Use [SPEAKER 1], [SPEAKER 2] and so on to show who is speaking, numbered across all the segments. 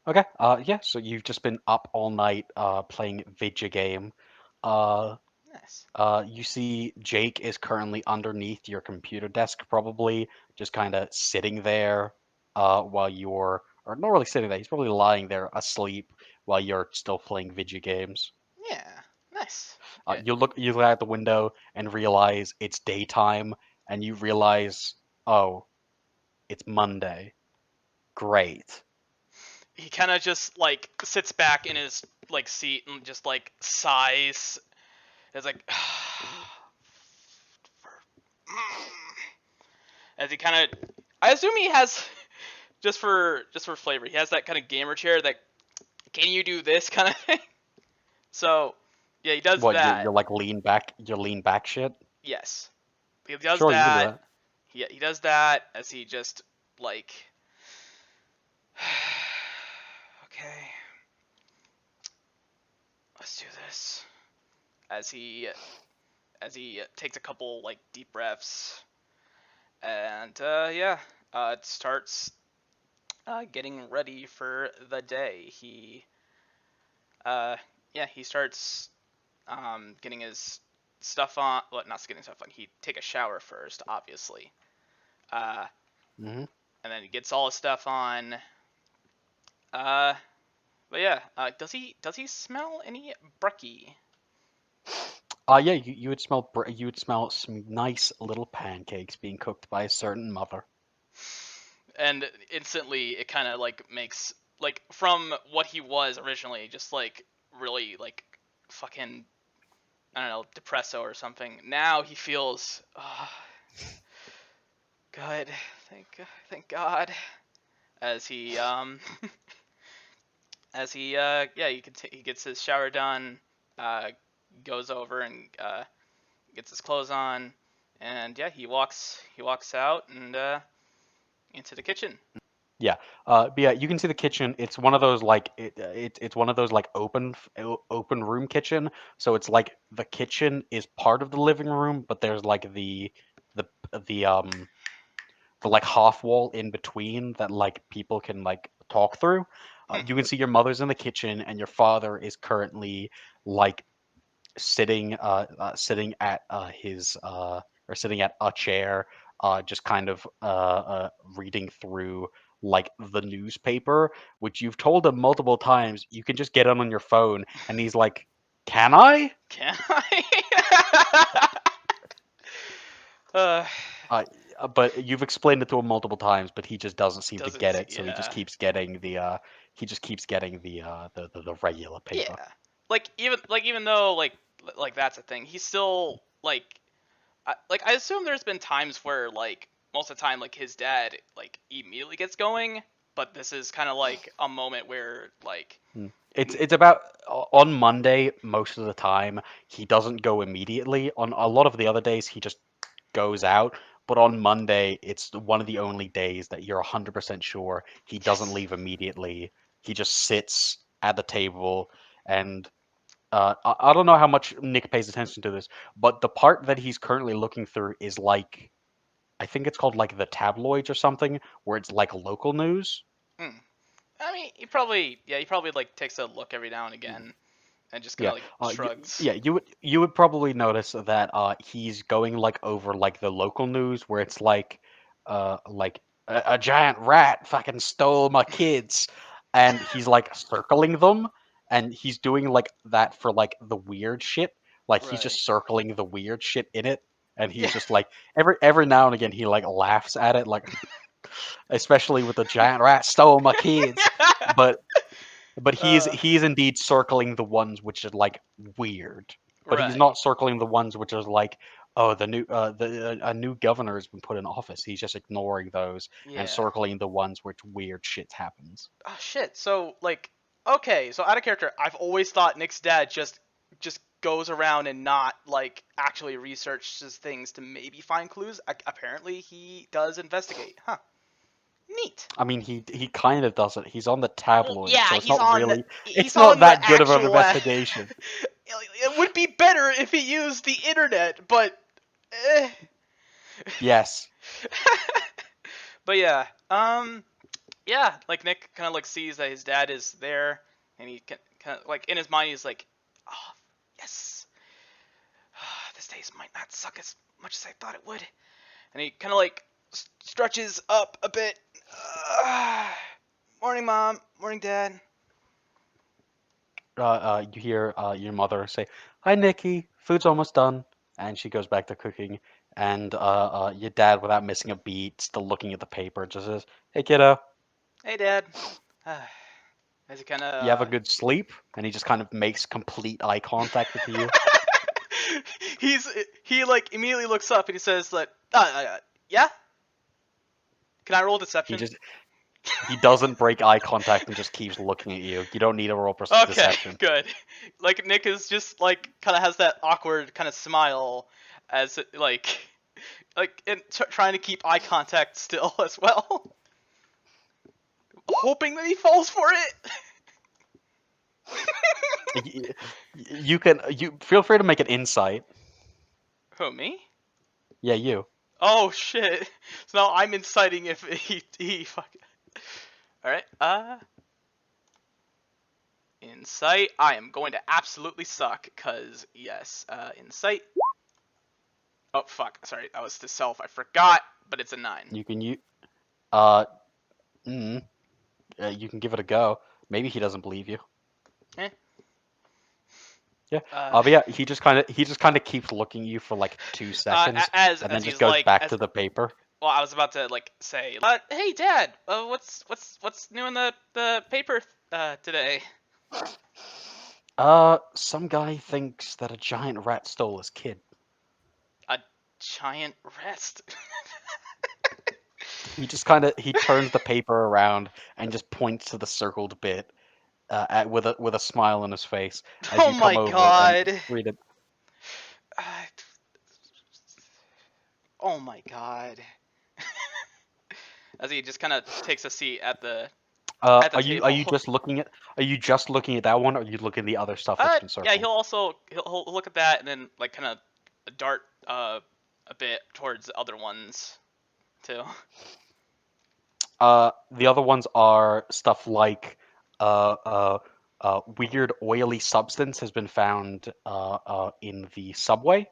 [SPEAKER 1] Okay. Yeah. So you've just been up all night, playing video game. Uh,
[SPEAKER 2] Nice.
[SPEAKER 1] you see Jake is currently underneath your computer desk, probably just kind of sitting there, while or not really sitting there. He's probably lying there asleep while you're still playing video games.
[SPEAKER 2] Yeah. Nice. Good.
[SPEAKER 1] You look out the window and realize it's daytime, and you realize, oh, it's Monday. Great.
[SPEAKER 2] He kind of just like sits back in his like seat and just like sighs. It's like as he kind of, I assume he has just for flavor. He has that kind of gamer chair that can you do this kind of thing. So yeah, he does
[SPEAKER 1] What,
[SPEAKER 2] that.
[SPEAKER 1] you lean back shit?
[SPEAKER 2] Yes, he does
[SPEAKER 1] Sure, you can do
[SPEAKER 2] that.
[SPEAKER 1] that.
[SPEAKER 2] He does that as he just like okay, let's do this. As he takes a couple like deep breaths and yeah, it starts getting ready for the day. Uh, yeah, he starts getting his stuff on. Well, not getting stuff on. He take a shower first, obviously. Uh,
[SPEAKER 1] Hmm.
[SPEAKER 2] and then he gets all his stuff on. Uh, but yeah, does he smell any brekkie?
[SPEAKER 1] Yeah, you would smell some nice little pancakes being cooked by a certain mother.
[SPEAKER 2] And instantly, it kind of like makes like from what he was originally, just like really like fucking I don't know depresso or something. Now he feels good. Thank God. As he as he yeah he gets his shower done, uh, goes over and gets his clothes on, and yeah he walks out and into the kitchen.
[SPEAKER 1] Yeah. But yeah, you can see the kitchen. It's one of those like it's one of those like open room kitchen. So it's like the kitchen is part of the living room, but there's like the the the like half wall in between that like people can like talk through.
[SPEAKER 2] Hmm.
[SPEAKER 1] You can see your mother's in the kitchen, and your father is currently like sitting at his or sitting at a chair, just kind of reading through like the newspaper, which you've told him multiple times you can just get on your phone, and he's like, "Can I?"
[SPEAKER 2] Can I? uh,
[SPEAKER 1] Uh, but you've explained it to him multiple times, but he just doesn't seem to
[SPEAKER 2] doesn't
[SPEAKER 1] get
[SPEAKER 2] see,
[SPEAKER 1] it, so
[SPEAKER 2] yeah.
[SPEAKER 1] he just keeps getting the regular paper.
[SPEAKER 2] Yeah. Even though like that's a thing, he's still like I assume there's been times where like most of the time like his dad like immediately gets going, but this is kind of like a moment where like
[SPEAKER 1] Hmm. It's about on Monday most of the time he doesn't go immediately. On a lot of the other days he just goes out, but on Monday it's one of the only days that you're 100% sure he doesn't
[SPEAKER 2] yes.
[SPEAKER 1] leave immediately. He just sits at the table, and I don't know how much Nick pays attention to this, but the part that he's currently looking through is like, I think it's called like the tabloids or something, where it's like local news.
[SPEAKER 2] Hmm. I mean, he probably like takes a look every now and again and just kind
[SPEAKER 1] Yeah,
[SPEAKER 2] of like shrugs.
[SPEAKER 1] yeah, you would probably notice that he's going like over like the local news where it's like a giant rat fucking stole my kids, and he's like circling them, and he's doing like that for like the weird shit, like he's
[SPEAKER 2] Right.
[SPEAKER 1] just circling the weird shit in it, and
[SPEAKER 2] Yeah.
[SPEAKER 1] he's just like every now and again he like laughs at it, like especially with the giant rat stole my kids, but
[SPEAKER 2] uh,
[SPEAKER 1] he's indeed circling the ones which are like weird, but he's
[SPEAKER 2] right.
[SPEAKER 1] not circling the ones which are like, oh, the a new governor has been put in office. He's just ignoring those and
[SPEAKER 2] Yeah.
[SPEAKER 1] circling the ones which weird shit happens.
[SPEAKER 2] Oh shit. So like, okay. So out of character, I've always thought Nick's dad just goes around and not like actually researches things to maybe find clues. Apparently, he does investigate. Huh. Neat.
[SPEAKER 1] I mean, he kind of does it. He's on the
[SPEAKER 2] Well,
[SPEAKER 1] tabloid,
[SPEAKER 2] yeah,
[SPEAKER 1] so it's
[SPEAKER 2] he's
[SPEAKER 1] not
[SPEAKER 2] on the
[SPEAKER 1] that good of an
[SPEAKER 2] actual.
[SPEAKER 1] investigation.
[SPEAKER 2] It would be better if he used the internet, but. Eh.
[SPEAKER 1] Yes.
[SPEAKER 2] But yeah. Yeah, like Nick kind of like sees that his dad is there, and he kind of like in his mind he's like, oh yes, this day might not suck as much as I thought it would, and he kind of like stretches up a bit. Morning, mom. Morning, dad.
[SPEAKER 1] You hear your mother say, "Hi, Nikki. Food's almost done," and she goes back to cooking. And your dad, without missing a beat, still looking at the paper, just says, "Hey, kiddo,
[SPEAKER 2] Hey, dad. As he kind
[SPEAKER 1] you have a
[SPEAKER 2] of
[SPEAKER 1] good sleep?" And he just kind of makes complete eye contact with you.
[SPEAKER 2] he like immediately looks up and he says like, yeah. Can I roll
[SPEAKER 1] He
[SPEAKER 2] deception?
[SPEAKER 1] just he doesn't break eye contact and just keeps looking at you. You don't need a roll
[SPEAKER 2] Okay,
[SPEAKER 1] deception.
[SPEAKER 2] good. Like Nick is just like kind of has that awkward kind of smile as it, like and trying to keep eye contact still as well, hoping that he falls for it.
[SPEAKER 1] You feel free to make an insight.
[SPEAKER 2] Who, me?
[SPEAKER 1] Yeah, you.
[SPEAKER 2] Oh shit! So now I'm inciting if he fuck. All right. Insight. I am going to absolutely suck, cause yes. Insight. Oh fuck! Sorry, that was to self. I forgot, but it's a 9.
[SPEAKER 1] You can you uh, mm, you can give it a go. Maybe he doesn't believe you.
[SPEAKER 2] Eh.
[SPEAKER 1] Yeah.
[SPEAKER 2] Uh,
[SPEAKER 1] But yeah, he just kind of keeps looking at you for like 2 seconds, and then
[SPEAKER 2] as
[SPEAKER 1] just
[SPEAKER 2] he's
[SPEAKER 1] goes
[SPEAKER 2] like,
[SPEAKER 1] back
[SPEAKER 2] as
[SPEAKER 1] to the paper.
[SPEAKER 2] well, I was about to like say, hey dad, what's new in the paper today?
[SPEAKER 1] Some guy thinks that a giant rat stole his kid.
[SPEAKER 2] A giant rest.
[SPEAKER 1] He turns the paper around and just points to the circled bit, with a smile on his face as
[SPEAKER 2] Oh
[SPEAKER 1] you come
[SPEAKER 2] my
[SPEAKER 1] over and
[SPEAKER 2] god.
[SPEAKER 1] read it.
[SPEAKER 2] Uh, oh my god. As he just kind of takes a seat at the
[SPEAKER 1] Are you
[SPEAKER 2] table.
[SPEAKER 1] just looking at that one, or are you looking at the other stuff that's been
[SPEAKER 2] Yeah,
[SPEAKER 1] circled?
[SPEAKER 2] he'll look at that and then like kind of dart a bit towards the other ones too.
[SPEAKER 1] The other ones are stuff like uh, uh, weird oily substance has been found in the subway,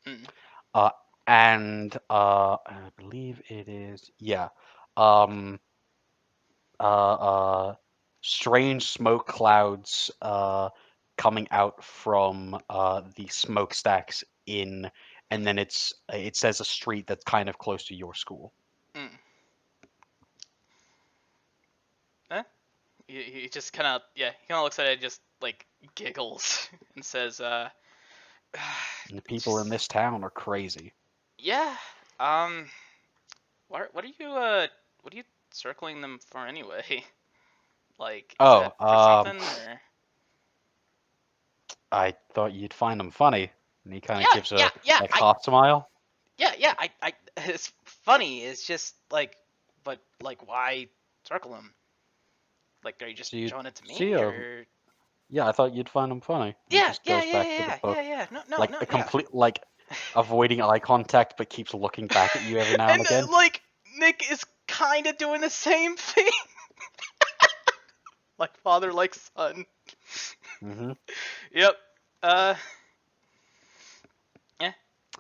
[SPEAKER 2] Mm.
[SPEAKER 1] uh, and I believe it is, yeah, um, uh, uh, strange smoke clouds coming out from the smokestacks in, and then it says a street that's kind of close to your school.
[SPEAKER 2] Mm. Eh? He just kind of he kind of looks at it and just like giggles and says
[SPEAKER 1] And the people in
[SPEAKER 2] just
[SPEAKER 1] this town are crazy.
[SPEAKER 2] yeah. What are you what are you circling them for anyway? Like, is
[SPEAKER 1] Oh,
[SPEAKER 2] that for something or?
[SPEAKER 1] I thought you'd find them funny. And he kind of
[SPEAKER 2] Yeah,
[SPEAKER 1] gives
[SPEAKER 2] yeah,
[SPEAKER 1] a
[SPEAKER 2] yeah.
[SPEAKER 1] like half smile.
[SPEAKER 2] I. It's funny. It's just like, but like, why circle them? Like, are you just
[SPEAKER 1] So you
[SPEAKER 2] showing it to
[SPEAKER 1] see
[SPEAKER 2] me
[SPEAKER 1] him.
[SPEAKER 2] or?
[SPEAKER 1] Yeah, I thought you'd find them funny. And he
[SPEAKER 2] Yeah,
[SPEAKER 1] just
[SPEAKER 2] yeah,
[SPEAKER 1] goes
[SPEAKER 2] yeah,
[SPEAKER 1] back to the
[SPEAKER 2] yeah,
[SPEAKER 1] book,
[SPEAKER 2] yeah, yeah. No, no,
[SPEAKER 1] like
[SPEAKER 2] no,
[SPEAKER 1] a
[SPEAKER 2] yeah.
[SPEAKER 1] complete like avoiding eye contact, but keeps looking back at you every now and
[SPEAKER 2] And
[SPEAKER 1] again.
[SPEAKER 2] like, Nick is kind of doing the same thing. Like father, like son.
[SPEAKER 1] hmm
[SPEAKER 2] Yep. Uh. Yeah.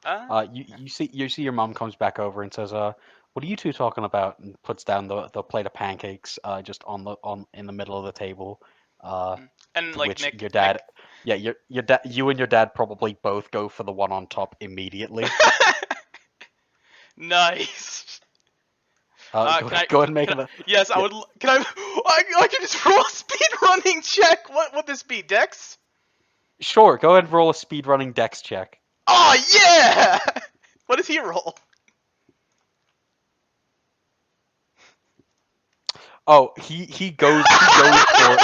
[SPEAKER 2] Uh.
[SPEAKER 1] You see your mom comes back over and says, what are you two talking about?" And puts down the plate of pancakes just on in the middle of the table. Uh,
[SPEAKER 2] And
[SPEAKER 1] to
[SPEAKER 2] like
[SPEAKER 1] which
[SPEAKER 2] Nick,
[SPEAKER 1] your dad, yeah, your dad, you and your dad probably both go for the one on top immediately.
[SPEAKER 2] Nice.
[SPEAKER 1] Go
[SPEAKER 2] Can I?
[SPEAKER 1] go ahead and make
[SPEAKER 2] Can I?
[SPEAKER 1] it.
[SPEAKER 2] Yes, I
[SPEAKER 1] Yeah,
[SPEAKER 2] would. Can I? I can just roll a speed running check. What would this be? Dex?
[SPEAKER 1] sure. Go ahead and roll a speedrunning dex check.
[SPEAKER 2] Oh yeah! What does he roll?
[SPEAKER 1] Oh, he goes for.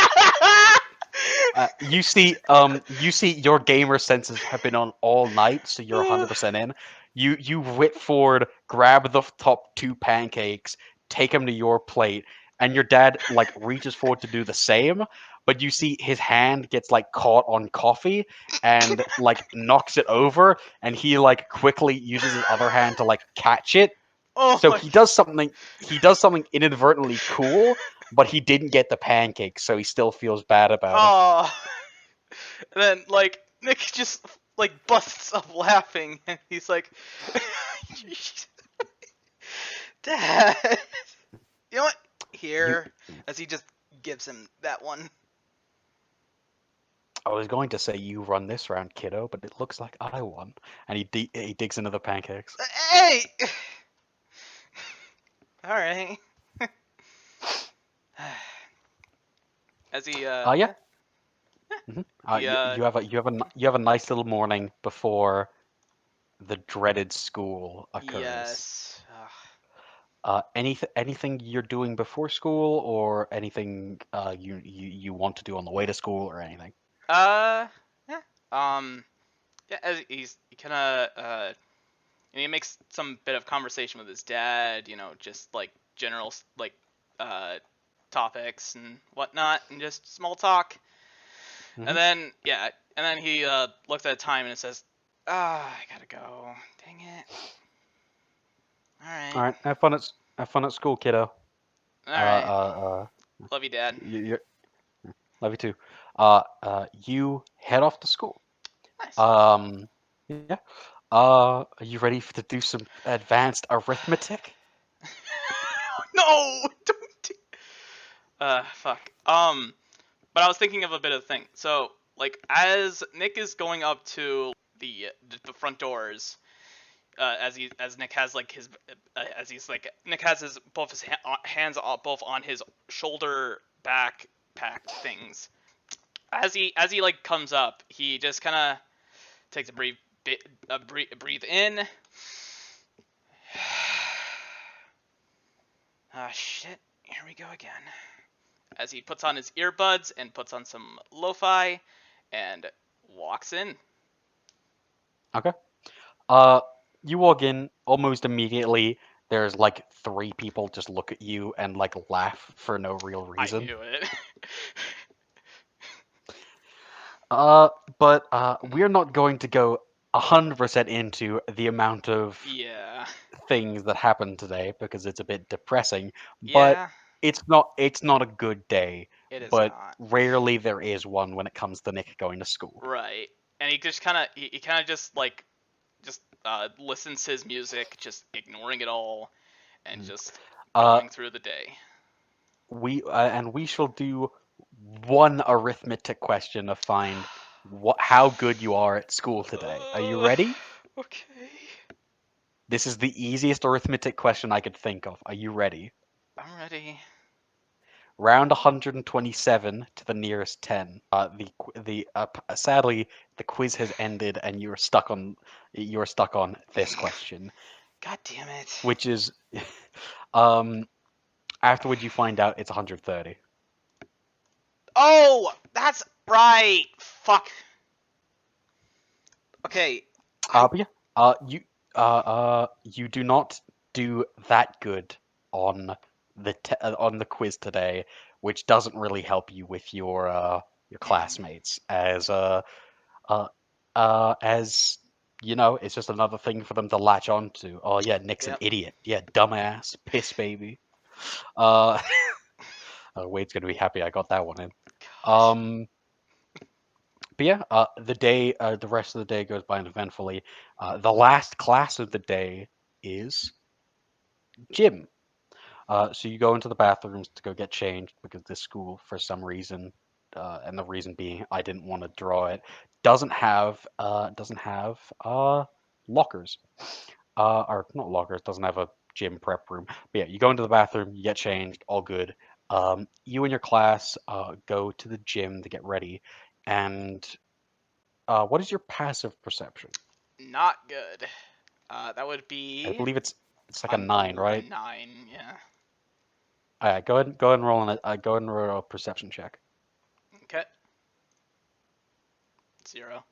[SPEAKER 1] You see your gamer senses have been on all night, so you're 100% in. You whip forward, grab the top two pancakes, take them to your plate, and your dad like reaches forward to do the same, but you see his hand gets like caught on coffee and like knocks it over, and he like quickly uses his other hand to like catch it.
[SPEAKER 2] Oh
[SPEAKER 1] So
[SPEAKER 2] my.
[SPEAKER 1] he does something inadvertently cool, but he didn't get the pancakes, so he still feels bad about it.
[SPEAKER 2] Oh. And then like Nick just like busts up laughing, and he's like, "Dad, you know what?
[SPEAKER 1] You
[SPEAKER 2] Here," as he just gives him that one.
[SPEAKER 1] I was going to say you run this round, kiddo, but it looks like I won. And he digs into the pancakes.
[SPEAKER 2] Hey. All right. As he
[SPEAKER 1] Yeah.
[SPEAKER 2] yeah, he
[SPEAKER 1] You have a nice little morning before the dreaded school occurs.
[SPEAKER 2] yes.
[SPEAKER 1] Anything you're doing before school, or anything you want to do on the way to school, or anything?
[SPEAKER 2] Uh yeah. Yeah, as he kind of and he makes some bit of conversation with his dad, just like general like uh topics and whatnot, and just small talk. And
[SPEAKER 1] Hmm.
[SPEAKER 2] then yeah, and then he looks at the time and it says, "Ah, I gotta go. Dang it. All
[SPEAKER 1] All
[SPEAKER 2] right,
[SPEAKER 1] right, have fun at school, kiddo.
[SPEAKER 2] all
[SPEAKER 1] Uh,
[SPEAKER 2] right.
[SPEAKER 1] uh,
[SPEAKER 2] Love you, Dad."
[SPEAKER 1] you love you too. You head off to school.
[SPEAKER 2] Nice.
[SPEAKER 1] Yeah. Are you ready to do some advanced arithmetic?
[SPEAKER 2] No, don't. Fuck. But I was thinking of a bit of thing. So, like, as Nick is going up to the front doors, as Nick has like his as he's like Nick has his both his hands both on his shoulder backpack things. As he like comes up, he just kind of takes a breathe in. Ah, shit. Here we go again. As he puts on his earbuds and puts on some lo-fi and walks in.
[SPEAKER 1] Okay. Uh, you walk in almost immediately. There's like three people just look at you and like laugh for no real
[SPEAKER 2] I
[SPEAKER 1] reason.
[SPEAKER 2] knew it.
[SPEAKER 1] Uh, but we're not going to go 100% into the amount of
[SPEAKER 2] Yeah.
[SPEAKER 1] things that happened today because it's a bit depressing. But
[SPEAKER 2] Yeah,
[SPEAKER 1] it's not a good day.
[SPEAKER 2] it is
[SPEAKER 1] But
[SPEAKER 2] not.
[SPEAKER 1] rarely there is one when it comes to Nick going to school.
[SPEAKER 2] Right. And he just kind of he kind of just like just listens to his music, just ignoring it all and
[SPEAKER 1] Mhm.
[SPEAKER 2] just
[SPEAKER 1] Uh,
[SPEAKER 2] going through the day.
[SPEAKER 1] we shall do one arithmetic question to find how good you are at school today. Are you
[SPEAKER 2] Uh,
[SPEAKER 1] ready?
[SPEAKER 2] okay.
[SPEAKER 1] This is the easiest arithmetic question I could think of. Are you ready?
[SPEAKER 2] I'm ready.
[SPEAKER 1] Round 127 to the nearest 10. Sadly, the quiz has ended and you're stuck on this question,
[SPEAKER 2] God damn it.
[SPEAKER 1] which is um afterwards you find out it's 130.
[SPEAKER 2] Oh, that's right. Fuck. Okay. I
[SPEAKER 1] But yeah, you do not do that good on on the quiz today, which doesn't really help you with your classmates, uh as it's just another thing for them to latch on to. Oh yeah, Nick's an
[SPEAKER 2] Yep.
[SPEAKER 1] idiot. Yeah, dumbass, piss baby. Uh, Wade's gonna be happy I got that one in.
[SPEAKER 2] God.
[SPEAKER 1] Um, but yeah, the rest of the day goes by uneventfully. The last class of the day is gym. So you go into the bathrooms to go get changed because this school, for some reason, and the reason being I didn't want to draw it, doesn't have lockers. Or not lockers, doesn't have a gym prep room. But yeah, you go into the bathroom, you get changed, all good. You and your class go to the gym to get ready, and what is your passive perception?
[SPEAKER 2] Not good. That would
[SPEAKER 1] I
[SPEAKER 2] be
[SPEAKER 1] believe it's like a nine,
[SPEAKER 2] a
[SPEAKER 1] right?
[SPEAKER 2] 9. Yeah.
[SPEAKER 1] All right, go ahead and roll go ahead and roll a perception check.
[SPEAKER 2] Okay. 0.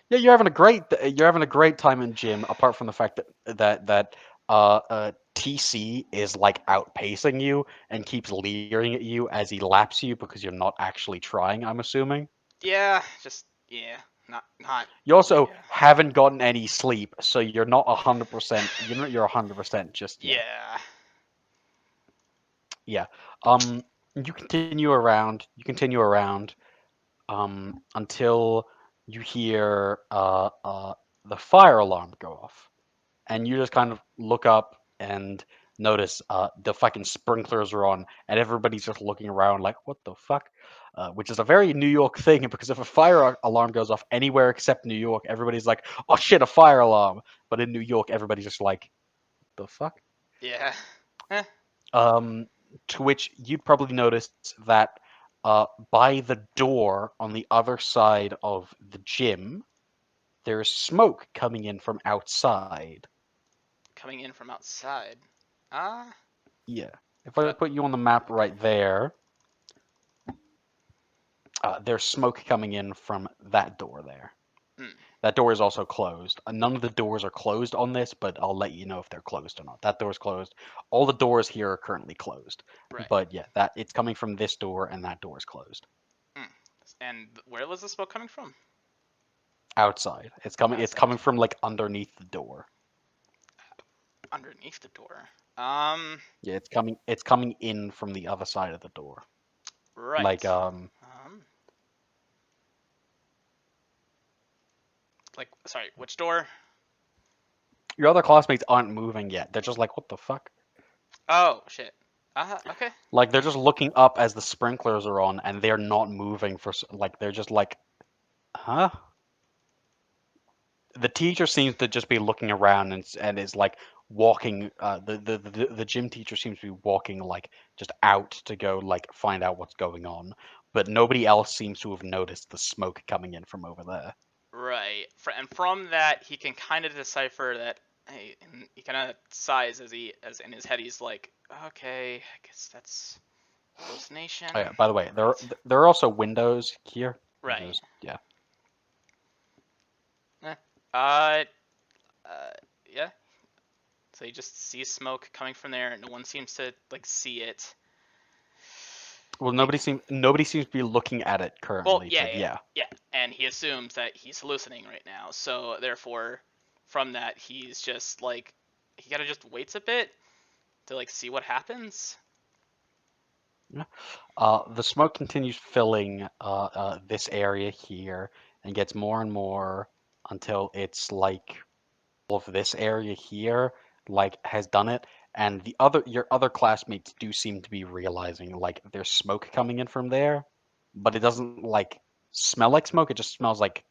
[SPEAKER 1] Yeah, you're having a great time in gym. Apart from the fact that TC is like outpacing you and keeps leering at you as he laps you because you're not actually trying. I'm assuming.
[SPEAKER 2] Yeah. Just yeah. not
[SPEAKER 1] You
[SPEAKER 2] like
[SPEAKER 1] also haven't gotten any sleep, so you're not 100%. You're 100% just yet.
[SPEAKER 2] yeah.
[SPEAKER 1] Yeah. Um. You continue around. Until you hear the fire alarm go off, and you just kind of look up and notice the fucking sprinklers are on, and everybody's just looking around like, what the fuck? Which is a very New York thing, because if a fire alarm goes off anywhere except New York, everybody's like, oh shit, a fire alarm. But in New York, everybody's just like, the fuck?
[SPEAKER 2] Yeah. Eh.
[SPEAKER 1] Um, to which you'd probably notice that by the door on the other side of the gym, there's smoke coming in from outside.
[SPEAKER 2] Coming in from outside. Ah.
[SPEAKER 1] Yeah. If I
[SPEAKER 2] Uh,
[SPEAKER 1] put you on the map right there, there's smoke coming in from that door there.
[SPEAKER 2] hmm,
[SPEAKER 1] That door is also closed. None of the doors are closed on this, but I'll let you know if they're closed or not. That door's closed. All the doors here are currently closed.
[SPEAKER 2] right.
[SPEAKER 1] But yeah, that it's coming from this door, and that door is closed.
[SPEAKER 2] Hmm. And where was the smoke coming from?
[SPEAKER 1] Outside. It's coming. It's
[SPEAKER 2] Outside.
[SPEAKER 1] coming from like underneath the door.
[SPEAKER 2] Underneath the door. Um.
[SPEAKER 1] Yeah, it's coming. It's coming in from the other side of the door. Like
[SPEAKER 2] Right. Um. Like, sorry, which door?
[SPEAKER 1] your other classmates aren't moving yet. They're just like, what the fuck?
[SPEAKER 2] Oh shit. Okay.
[SPEAKER 1] Like they're just looking up as the sprinklers are on, and they're not moving for like they're just like, huh? The teacher seems to just be looking around and is like walking. The gym teacher seems to be walking like just out to go like find out what's going on, but nobody else seems to have noticed the smoke coming in from over there.
[SPEAKER 2] Right. And from that, he can kind of decipher that. And he kind of sighs as in his head he's like, okay, I guess that's hallucination.
[SPEAKER 1] Oh, yeah, by the way,
[SPEAKER 2] Right.
[SPEAKER 1] there are also windows here.
[SPEAKER 2] Right.
[SPEAKER 1] Just yeah.
[SPEAKER 2] Eh. Uh. Uh. Yeah. So he just sees smoke coming from there. No one seems to like see it.
[SPEAKER 1] Well,
[SPEAKER 2] He,
[SPEAKER 1] nobody seems to be looking at it
[SPEAKER 2] well,
[SPEAKER 1] currently,
[SPEAKER 2] yeah,
[SPEAKER 1] but
[SPEAKER 2] yeah,
[SPEAKER 1] yeah.
[SPEAKER 2] yeah. And he assumes that he's hallucinating right now. So therefore, from that, he's just like he gotta just waits a bit to like see what happens.
[SPEAKER 1] Yeah. The smoke continues filling this area here and gets more and more until it's like all of this area here like has done it, and your other classmates do seem to be realizing like there's smoke coming in from there, but it doesn't like smell like smoke. It just smells like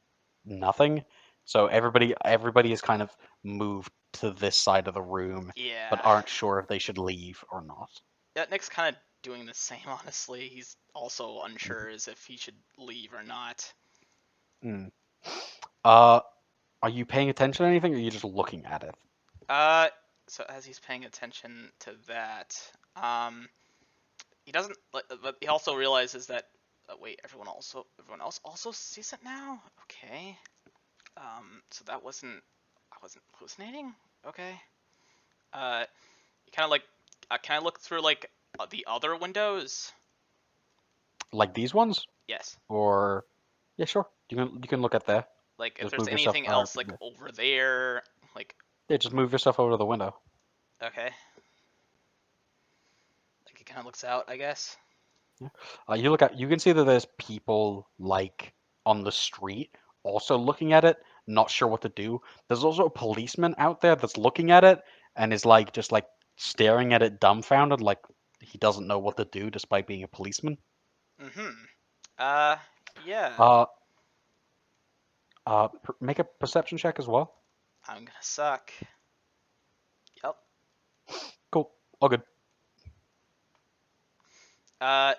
[SPEAKER 1] nothing. So everybody is kind of moved to this side of the room, but
[SPEAKER 2] Yeah.
[SPEAKER 1] aren't sure if they should leave or not.
[SPEAKER 2] Yeah, Nick's kind of doing the same, honestly. He's also unsure as if he should leave or not.
[SPEAKER 1] Mm. Uh, are you paying attention to anything, or are you just looking at it?
[SPEAKER 2] Uh, so as he's paying attention to that, he doesn't. But he also realizes that. Wait, everyone else also sees it now. Okay. So that wasn't. I wasn't hallucinating. Okay. Uh, you kind of like. Can I look through like the other windows?
[SPEAKER 1] Like these ones,
[SPEAKER 2] Yes.
[SPEAKER 1] or yeah, sure. You can look at there.
[SPEAKER 2] Like if
[SPEAKER 1] Just
[SPEAKER 2] there's
[SPEAKER 1] move yourself.
[SPEAKER 2] anything else like
[SPEAKER 1] Yeah.
[SPEAKER 2] over there, like
[SPEAKER 1] Yeah, just move yourself over to the window.
[SPEAKER 2] okay. Like he kind of looks out, I guess.
[SPEAKER 1] Yeah. You look at. You can see that there's people like on the street also looking at it, not sure what to do. There's also a policeman out there that's looking at it and is like just like staring at it dumbfounded, like he doesn't know what to do despite being a policeman.
[SPEAKER 2] Mm-hmm. Uh, yeah.
[SPEAKER 1] Uh, make a perception check as well.
[SPEAKER 2] I'm gonna suck. Yep.
[SPEAKER 1] Cool. All good.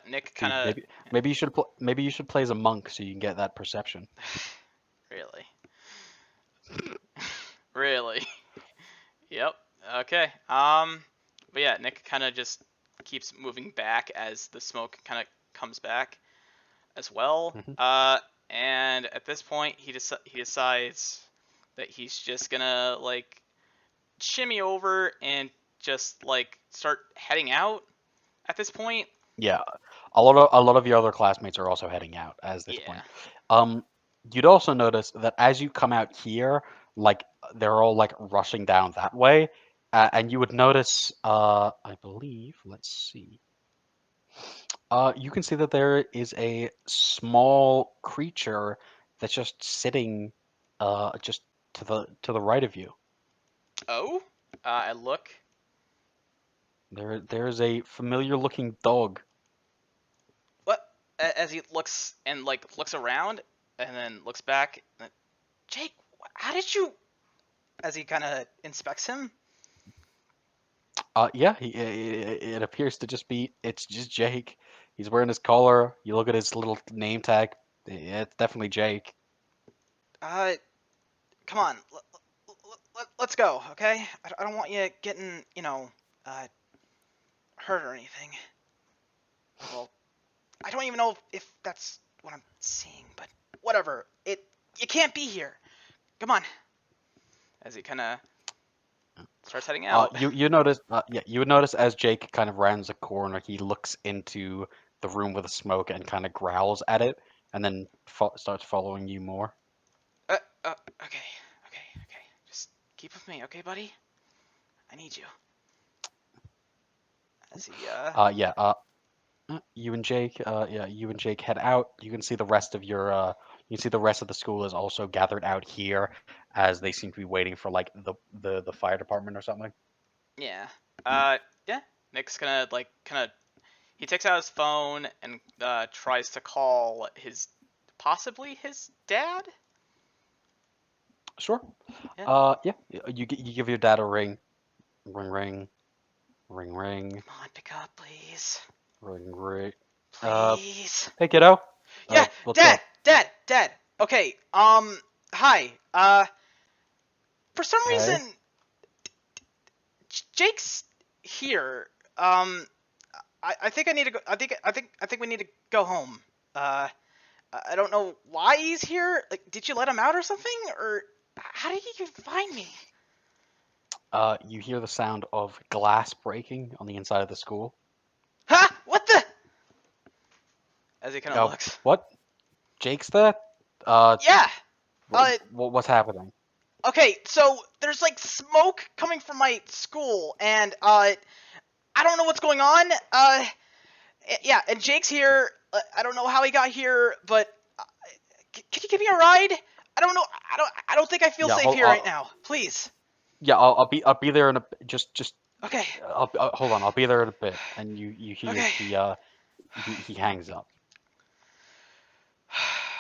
[SPEAKER 2] Nick kind
[SPEAKER 1] Dude,
[SPEAKER 2] of.
[SPEAKER 1] maybe you should play as a monk so you can get that perception.
[SPEAKER 2] Really. Really. Yep. Okay. But yeah, Nick kind of just keeps moving back as the smoke kind of comes back as well.
[SPEAKER 1] Hmm.
[SPEAKER 2] And at this point, he decides that he's just gonna like shimmy over and just like start heading out at this point.
[SPEAKER 1] Yeah, a lot of your other classmates are also heading out at this
[SPEAKER 2] Yeah.
[SPEAKER 1] point. Um, You'd also notice that as you come out here, like they're all like rushing down that way, and you would notice, I believe, let's see, you can see that there is a small creature that's just sitting, just to the right of you.
[SPEAKER 2] Oh, I look.
[SPEAKER 1] There's a familiar looking dog.
[SPEAKER 2] What? As he looks and like looks around and then looks back. Jake, how did you? As he kind of inspects him.
[SPEAKER 1] Yeah, it appears to just be, it's just Jake. He's wearing his collar. You look at his little name tag. Yeah, it's definitely Jake.
[SPEAKER 2] Uh, Come on, let's go, okay? I don't want you getting, uh, hurt or anything. Well, I don't even know if that's what I'm seeing, but whatever. You can't be here. Come on. As he kind of starts heading out.
[SPEAKER 1] You notice, yeah, you would notice as Jake kind of rounds a corner, he looks into the room with the smoke and kind of growls at it, and then starts following you more.
[SPEAKER 2] Uh, okay, okay. Just keep with me, okay, buddy? I need you. As he,
[SPEAKER 1] Yeah, you and Jake, yeah, you and Jake head out. You can see the rest of your, you can see the rest of the school is also gathered out here, as they seem to be waiting for like the fire department or something.
[SPEAKER 2] yeah. Yeah. Nick's gonna, he takes out his phone and, tries to call possibly his dad?
[SPEAKER 1] Sure.
[SPEAKER 2] Yeah.
[SPEAKER 1] Yeah, you give your dad a ring, ring, ring, ring, ring,
[SPEAKER 2] Come on, pick up, please.
[SPEAKER 1] ring, ring. Uh,
[SPEAKER 2] Please.
[SPEAKER 1] hey kiddo.
[SPEAKER 2] Yeah,
[SPEAKER 1] What's
[SPEAKER 2] Dad,
[SPEAKER 1] up?
[SPEAKER 2] Dad. Okay, hi. For some
[SPEAKER 1] Hey.
[SPEAKER 2] reason, Jake's here. Um, I think I need to go. I think we need to go home. Uh, I don't know why he's here. Like, did you let him out or something? Or how did he even find me?
[SPEAKER 1] You hear the sound of glass breaking on the inside of the school.
[SPEAKER 2] Huh? What the? As he kind of looks.
[SPEAKER 1] What? Jake's there? Uh,
[SPEAKER 2] Yeah. Uh,
[SPEAKER 1] what's happening?
[SPEAKER 2] okay. So there's like smoke coming from my school, and I don't know what's going on. Yeah, and Jake's here. I don't know how he got here, but can you give me a ride? I don't know. I don't think I feel
[SPEAKER 1] Yeah,
[SPEAKER 2] safe here right now. Please.
[SPEAKER 1] yeah, I'll be there in a just
[SPEAKER 2] Okay.
[SPEAKER 1] hold on, I'll be there in a bit. And you hear
[SPEAKER 2] Okay.
[SPEAKER 1] he hangs up.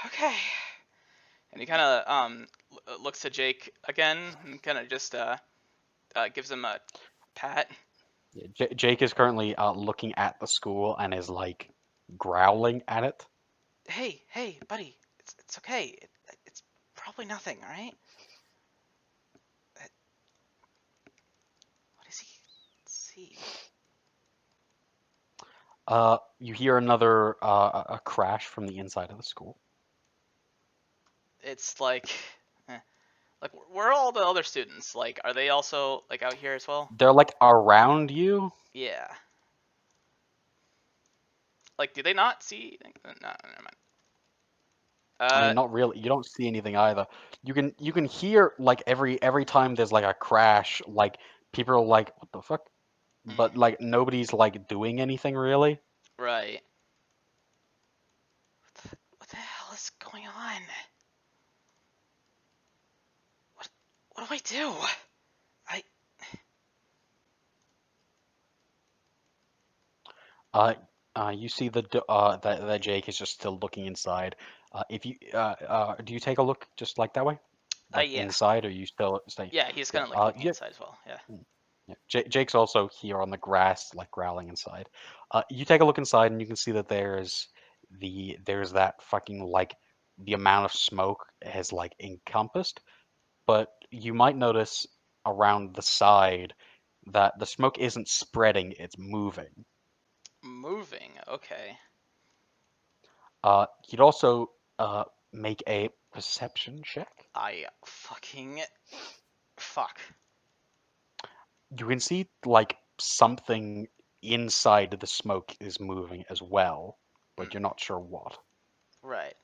[SPEAKER 2] Okay. And he kind of looks to Jake again and kind of just gives him a pat.
[SPEAKER 1] Yeah, Jake is currently looking at the school and is like growling at it.
[SPEAKER 2] Hey, buddy. It's okay. It's probably nothing, all right? Uh, What does he see?
[SPEAKER 1] You hear another a crash from the inside of the school.
[SPEAKER 2] It's like where are all the other students? Like, are they also like out here as well?
[SPEAKER 1] They're like around you.
[SPEAKER 2] Yeah. Like, do they not see? No, never mind.
[SPEAKER 1] I mean, not really. You don't see anything either. You can hear like every time there's like a crash, like people are like, "What the fuck?" But
[SPEAKER 2] Mm,
[SPEAKER 1] like nobody's like doing anything really.
[SPEAKER 2] right. What the hell is going on? What what do I do? I
[SPEAKER 1] Uh, you see that Jake is just still looking inside. If you do you take a look just like that way, like
[SPEAKER 2] yeah.
[SPEAKER 1] inside, or you still stay?
[SPEAKER 2] Yeah, he's
[SPEAKER 1] Yeah.
[SPEAKER 2] kind of like looking
[SPEAKER 1] Yeah.
[SPEAKER 2] inside as well. Yeah.
[SPEAKER 1] Yeah. Jake's also here on the grass, like growling inside. You take a look inside, and you can see that there's that fucking like the amount of smoke has like encompassed, but you might notice around the side that the smoke isn't spreading; it's moving.
[SPEAKER 2] Moving. Okay.
[SPEAKER 1] You'd also make a perception check.
[SPEAKER 2] I fucking fuck.
[SPEAKER 1] You can see like something inside the smoke is moving as well, but
[SPEAKER 2] Mm,
[SPEAKER 1] you're not sure what.
[SPEAKER 2] right.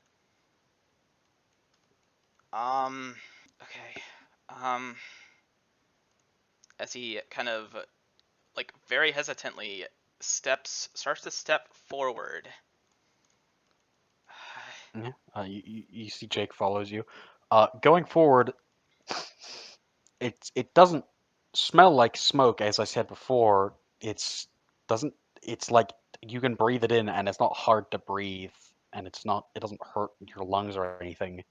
[SPEAKER 2] Um. Okay. Um. As he kind of like very hesitantly starts to step forward.
[SPEAKER 1] Yeah. You see Jake follows you. Going forward, it doesn't smell like smoke, as I said before. It's doesn't. It's like you can breathe it in, and it's not hard to breathe, and it doesn't hurt your lungs or anything.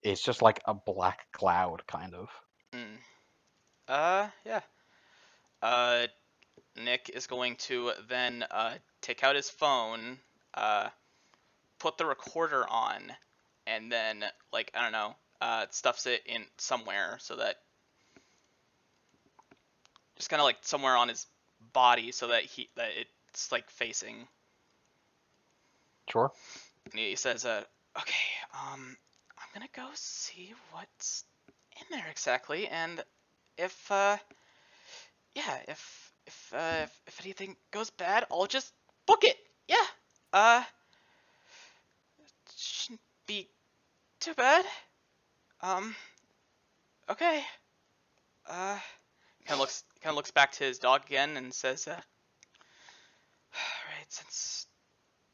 [SPEAKER 1] It's just like a black cloud, kind of.
[SPEAKER 2] Mm. Yeah. Uh, Nick is going to then take out his phone, uh, put the recorder on, and then like I don't know, stuffs it in somewhere so that just kind of like somewhere on his body so that it's like facing.
[SPEAKER 1] Sure.
[SPEAKER 2] And he says, "Okay, I'm gonna go see what's in there exactly, and if yeah, if anything goes bad, I'll just book it. Yeah, uh, shouldn't be too bad. Um, okay. Uh, kind of looks back to his dog again and says, right, since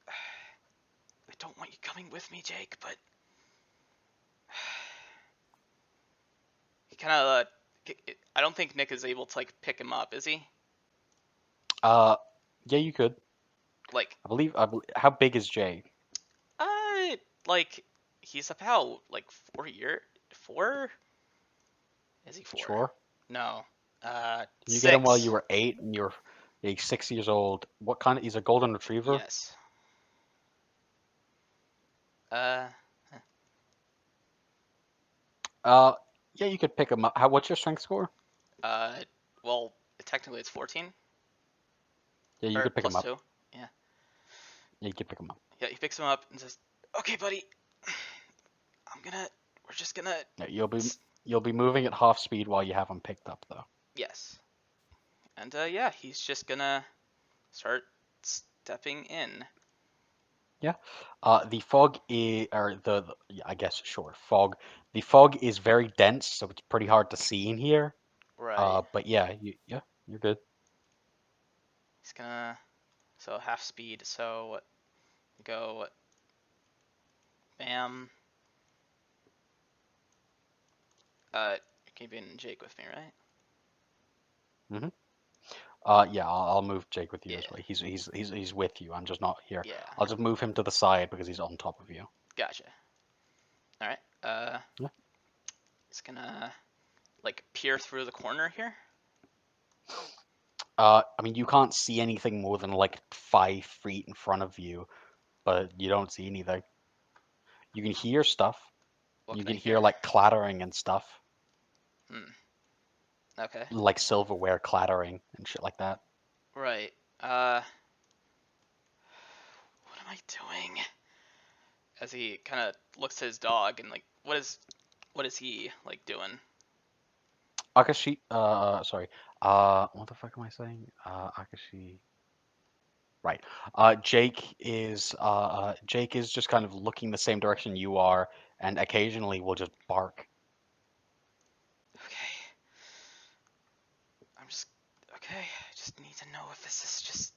[SPEAKER 2] I don't want you coming with me, Jake, but he kind of I don't think Nick is able to like pick him up, is he?
[SPEAKER 1] Uh, yeah, you could.
[SPEAKER 2] Like,
[SPEAKER 1] How big is Jay?
[SPEAKER 2] like he's about like 4 year 4? Is he 4?
[SPEAKER 1] Sure.
[SPEAKER 2] No.
[SPEAKER 1] You get him while you
[SPEAKER 2] 6.
[SPEAKER 1] were 8, and you're 6 years old. What kind of? He's a golden retriever.
[SPEAKER 2] Yes. Uh,
[SPEAKER 1] Uh, yeah, you could pick him up. What's your strength score?
[SPEAKER 2] uh, well, technically it's 14
[SPEAKER 1] Yeah, you
[SPEAKER 2] or
[SPEAKER 1] could pick him
[SPEAKER 2] plus
[SPEAKER 1] up.
[SPEAKER 2] 2. Yeah.
[SPEAKER 1] Yeah, you could pick him up.
[SPEAKER 2] Yeah, he picks him up and says, "Okay, buddy, I'm gonna. We're just gonna.
[SPEAKER 1] Yeah, you'll be moving at half speed while you have him picked up, though.
[SPEAKER 2] Yes." And yeah, he's just gonna start stepping in.
[SPEAKER 1] Yeah. The fog is, or yeah, I guess, sure, fog. The fog is very dense, so it's pretty hard to see in here.
[SPEAKER 2] Right.
[SPEAKER 1] But yeah, yeah, you're good.
[SPEAKER 2] He's gonna. So half speed. So go. Bam. You're keeping Jake with me, right?
[SPEAKER 1] hmm yeah, I'll move Jake with you
[SPEAKER 2] Yeah.
[SPEAKER 1] as well. He's with you. I'm just not here.
[SPEAKER 2] Yeah.
[SPEAKER 1] I'll just move him to the side because he's on top of you.
[SPEAKER 2] Gotcha. All right.
[SPEAKER 1] Yeah.
[SPEAKER 2] He's gonna like peer through the corner here.
[SPEAKER 1] I mean, you can't see anything more than like 5 feet in front of you, but you don't see anything. You can hear stuff.
[SPEAKER 2] What
[SPEAKER 1] You
[SPEAKER 2] can I
[SPEAKER 1] can hear
[SPEAKER 2] hear?
[SPEAKER 1] like clattering and stuff,
[SPEAKER 2] Hmm. Okay.
[SPEAKER 1] like silverware clattering and shit like that.
[SPEAKER 2] Right. What am I doing? As he kind of looks to his dog and like, what is he like doing?
[SPEAKER 1] Akashi, sorry. What the fuck am I saying? Akashi. Right. Jake is just kind of looking the same direction you are, and occasionally will just bark.
[SPEAKER 2] Okay. I'm just okay. I just need to know if this is just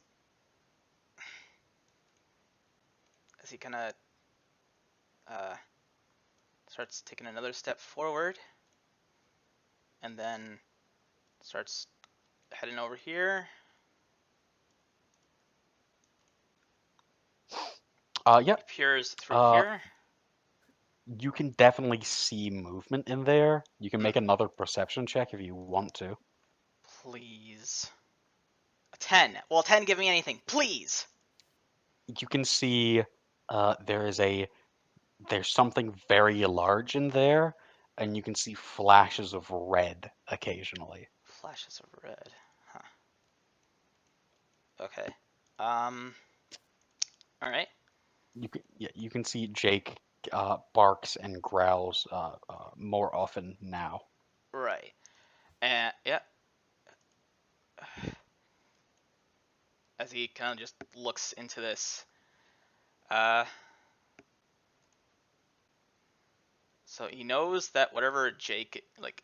[SPEAKER 2] as he kind of uh starts taking another step forward and then starts heading over here.
[SPEAKER 1] Yeah.
[SPEAKER 2] Peers through
[SPEAKER 1] Uh,
[SPEAKER 2] here.
[SPEAKER 1] you can definitely see movement in there. You can
[SPEAKER 2] Hmm.
[SPEAKER 1] make another perception check if you want to.
[SPEAKER 2] Please. A 10. Well, 10 give me anything. Please.
[SPEAKER 1] You can see there is there's something very large in there, and you can see flashes of red occasionally.
[SPEAKER 2] Flashes of red. Huh. Okay. Um. All right.
[SPEAKER 1] You can see Jake barks and growls more often now.
[SPEAKER 2] Right. And yeah, as he kind of just looks into this. Uh. So he knows that whatever Jake like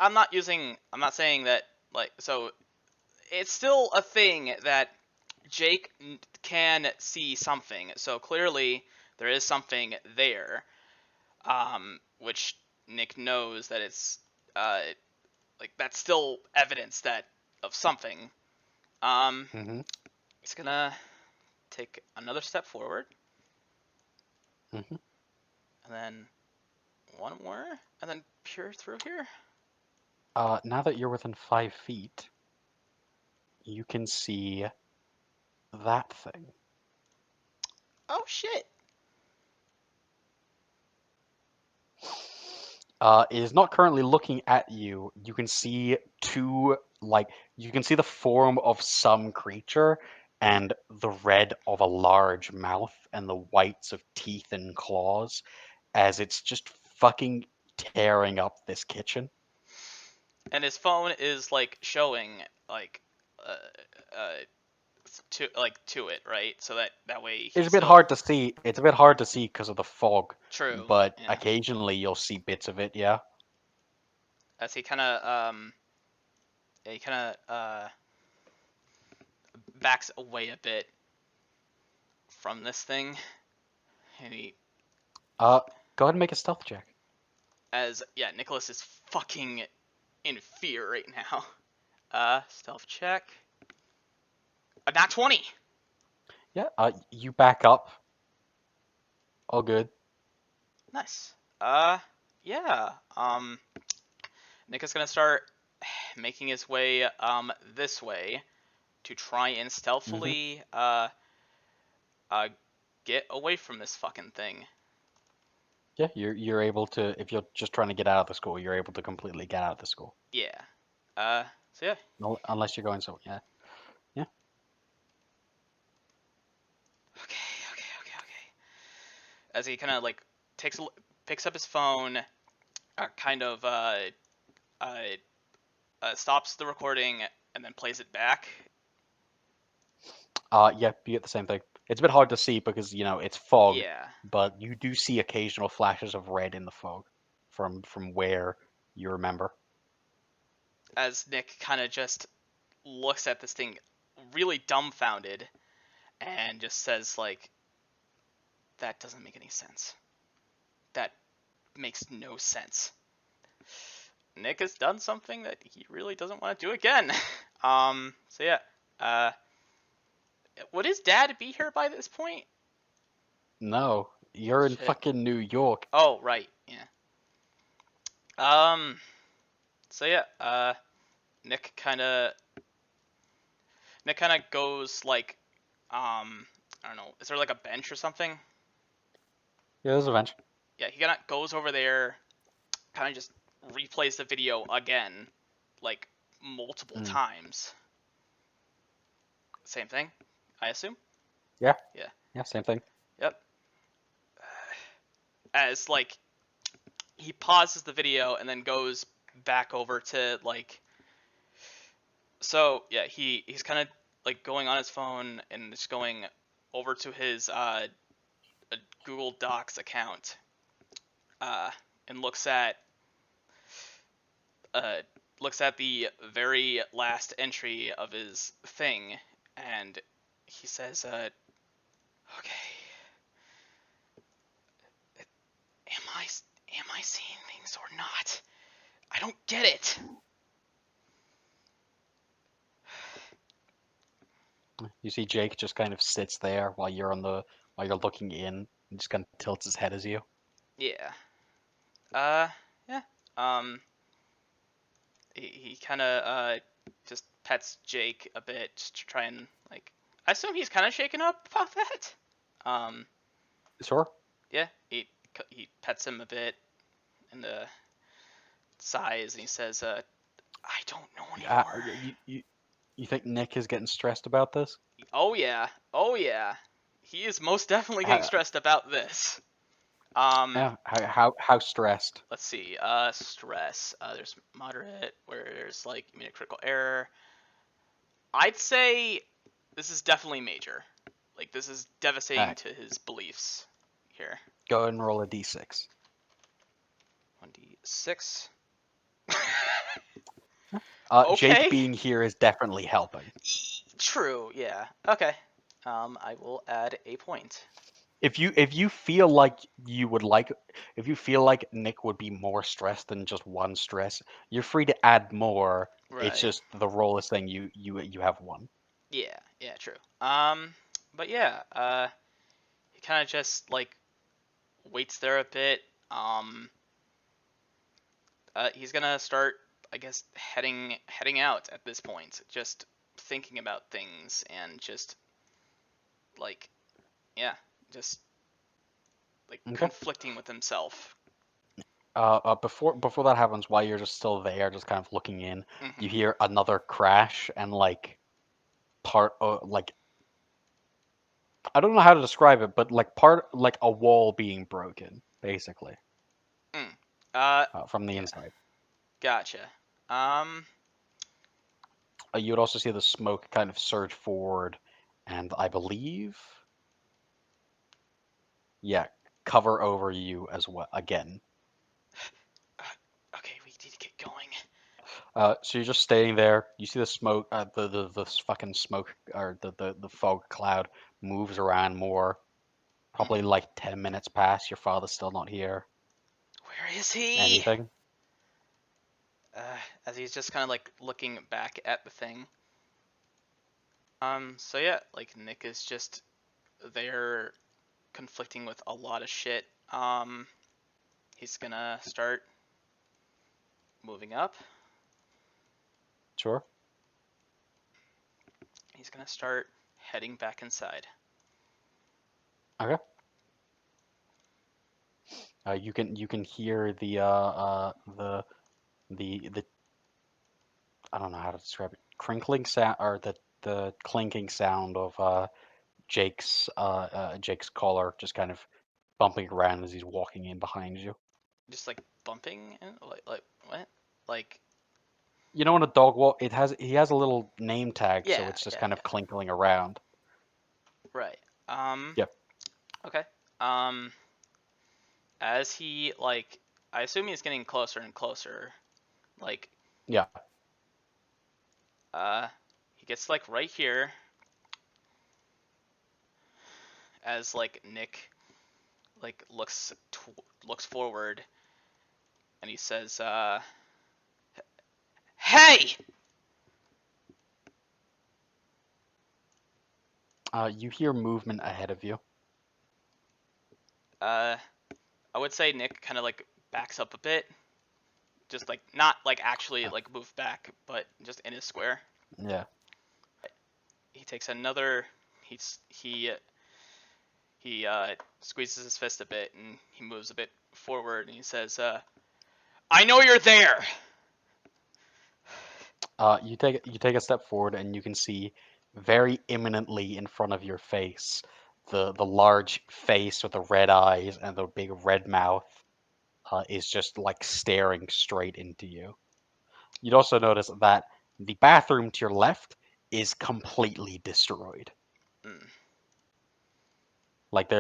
[SPEAKER 2] I'm not saying that like so it's still a thing that Jake can see something. So clearly there is something there, which Nick knows that it's like that's still evidence that of something. Um,
[SPEAKER 1] Mm-hmm.
[SPEAKER 2] he's gonna take another step forward,
[SPEAKER 1] Mm-hmm.
[SPEAKER 2] and then one more, and then peer through here.
[SPEAKER 1] Now that you're within 5 feet, you can see that thing.
[SPEAKER 2] Oh shit!
[SPEAKER 1] It is not currently looking at you. You can see you can see the form of some creature and the red of a large mouth and the whites of teeth and claws as it's just fucking tearing up this kitchen.
[SPEAKER 2] And his phone is like showing like uh to it, right? So that way
[SPEAKER 1] It's
[SPEAKER 2] he
[SPEAKER 1] a bit
[SPEAKER 2] still
[SPEAKER 1] hard to see. It's a bit hard to see because of the fog,
[SPEAKER 2] true.
[SPEAKER 1] but
[SPEAKER 2] Yeah.
[SPEAKER 1] occasionally you'll see bits of it, yeah.
[SPEAKER 2] As he kind of he kind of backs away a bit from this thing, and he
[SPEAKER 1] Uh, Go ahead and make a stealth check.
[SPEAKER 2] as yeah, Nicholas is fucking in fear right now. Stealth check. A nat 20.
[SPEAKER 1] Yeah, you back up. All good.
[SPEAKER 2] Nice. Yeah. Nick is gonna start making his way this way to try and
[SPEAKER 1] Mm-hmm.
[SPEAKER 2] stealthily uh get away from this fucking thing.
[SPEAKER 1] Yeah, you're able to, if you're just trying to get out of the school, you're able to completely get out of the school.
[SPEAKER 2] Yeah. So yeah.
[SPEAKER 1] Unless you're going so, yeah. Yeah.
[SPEAKER 2] Okay. As he kind of like picks up his phone, kind of uh, stops the recording and then plays it back.
[SPEAKER 1] Yeah, you get the same thing. It's a bit hard to see because, it's fog,
[SPEAKER 2] Yeah.
[SPEAKER 1] but you do see occasional flashes of red in the fog from where you remember.
[SPEAKER 2] As Nick kind of just looks at this thing, really dumbfounded, and just says like, "That doesn't make any sense. That makes no sense." Nick has done something that he really doesn't want to do again. So yeah. Uh, would his dad be here by this point?
[SPEAKER 1] No, you're in
[SPEAKER 2] Shit.
[SPEAKER 1] fucking New York.
[SPEAKER 2] Oh, right. Yeah. Um. So yeah. Nick kind of goes like, I don't know. Is there like a bench or something?
[SPEAKER 1] Yeah, there's a bench.
[SPEAKER 2] Yeah. He kind of goes over there, kind of just replays the video again, like multiple
[SPEAKER 1] Mm.
[SPEAKER 2] times. Same thing, I assume.
[SPEAKER 1] Yeah,
[SPEAKER 2] Yeah.
[SPEAKER 1] yeah, same thing.
[SPEAKER 2] Yep. As like he pauses the video and then goes back over to like so yeah he's kind of like going on his phone and just going over to his Google Docs account uh, and uh, looks at the very last entry of his thing and he says okay, am I seeing things or not? I don't get it.
[SPEAKER 1] You see Jake just kind of sits there while you're looking in and just kind of tilts his head as you.
[SPEAKER 2] Yeah. Uh, yeah. Um, he kind of just pets Jake a bit just to try and like. I assume he's kind of shaken up about that. Um,
[SPEAKER 1] Sure.
[SPEAKER 2] yeah. He pets him a bit in the size and he says, "I don't know anymore."
[SPEAKER 1] You think Nick is getting stressed about this?
[SPEAKER 2] Oh yeah. Oh yeah. He is most definitely getting
[SPEAKER 1] How,
[SPEAKER 2] stressed about this. Um,
[SPEAKER 1] yeah, how stressed?
[SPEAKER 2] let's see. Stress. There's moderate, where there's like you made a critical error. I'd say this is definitely major. Like this is devastating
[SPEAKER 1] Alright,
[SPEAKER 2] to his beliefs here.
[SPEAKER 1] go and roll a d6.
[SPEAKER 2] 1d6.
[SPEAKER 1] Jake
[SPEAKER 2] Okay.
[SPEAKER 1] being here is definitely helping.
[SPEAKER 2] True. Yeah. Okay. I will add a point.
[SPEAKER 1] If you feel like you would like if you feel like Nick would be more stressed than just one stress, you're free to add more. It's
[SPEAKER 2] Right.
[SPEAKER 1] just the role is saying you have one.
[SPEAKER 2] Yeah. Yeah. True. But yeah. He kind of just like waits there a bit. Um. He's gonna start, I guess, heading out at this point. Just thinking about things and just like, yeah, just like
[SPEAKER 1] Okay.
[SPEAKER 2] conflicting with himself.
[SPEAKER 1] Before that happens, while you're just still there, just kind of looking in, you
[SPEAKER 2] Hmm.
[SPEAKER 1] hear another crash and like like I don't know how to describe it, but like part like a wall being broken, basically,
[SPEAKER 2] Mm. Uh.
[SPEAKER 1] from the
[SPEAKER 2] Yeah.
[SPEAKER 1] inside.
[SPEAKER 2] Gotcha. Um.
[SPEAKER 1] You would also see the smoke kind of surge forward, and I believe, yeah, cover over you as well again.
[SPEAKER 2] Okay, we need to get going.
[SPEAKER 1] So you're just staying there. You see the smoke, the fucking smoke or the fog cloud moves around more. Probably
[SPEAKER 2] Hmm.
[SPEAKER 1] like 10 minutes pass. Your father's still not here.
[SPEAKER 2] Where is he?
[SPEAKER 1] Anything?
[SPEAKER 2] As he's just kind of like looking back at the thing. So yeah, like Nick is just there conflicting with a lot of shit. He's gonna start moving up.
[SPEAKER 1] Sure.
[SPEAKER 2] He's gonna start heading back inside.
[SPEAKER 1] Okay. You can hear the I don't know how to describe it, crinkling sound or the clinking sound of Jake's collar just kind of bumping around as he's walking in behind you.
[SPEAKER 2] Just like bumping and like what? Like
[SPEAKER 1] You know when a dog walk, he has a little name tag, so
[SPEAKER 2] yeah,
[SPEAKER 1] it's just
[SPEAKER 2] yeah,
[SPEAKER 1] kind of
[SPEAKER 2] yeah.
[SPEAKER 1] clinkling around.
[SPEAKER 2] Right. Um
[SPEAKER 1] Yep.
[SPEAKER 2] okay. Um as he like I assume he's getting closer and closer. Like
[SPEAKER 1] Yeah.
[SPEAKER 2] uh he gets like right here as like Nick like looks forward and he says hey.
[SPEAKER 1] You hear movement ahead of you.
[SPEAKER 2] uh I would say Nick kind of like backs up a bit, just like not like actually
[SPEAKER 1] Uh,
[SPEAKER 2] like move back, but just in his square.
[SPEAKER 1] yeah.
[SPEAKER 2] He takes another. He squeezes his fist a bit and he moves a bit forward and he says, "I know you're there."
[SPEAKER 1] You take a step forward and you can see very imminently in front of your face the large face with the red eyes and the big red mouth is just like staring straight into you. You'd also notice that the bathroom to your left is completely destroyed.
[SPEAKER 2] Mm,
[SPEAKER 1] Like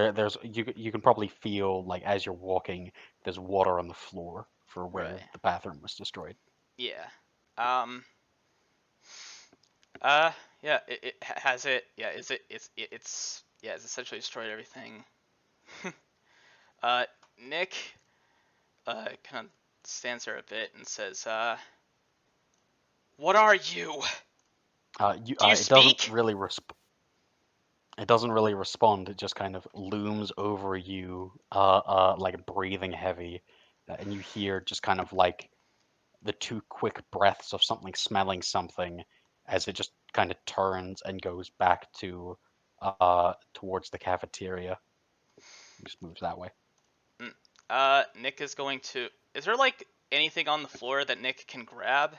[SPEAKER 1] you can probably feel like as you're walking, there's water on the floor for where
[SPEAKER 2] right.
[SPEAKER 1] the bathroom was destroyed.
[SPEAKER 2] Yeah. Um. Uh. Yeah. It has it. Yeah. Is it? It's. Yeah. It's essentially destroyed everything. uh. Nick. Kind of stands there a bit and says, "What are you?
[SPEAKER 1] You
[SPEAKER 2] Do you speak?"
[SPEAKER 1] it doesn't really respond. It just kind of looms over you, like breathing heavy, and you hear just kind of like the two quick breaths of something smelling something as it just kind of turns and goes back to towards the cafeteria. It just moves that way.
[SPEAKER 2] Mm. Nick is going to. Is there like anything on the floor that Nick can grab?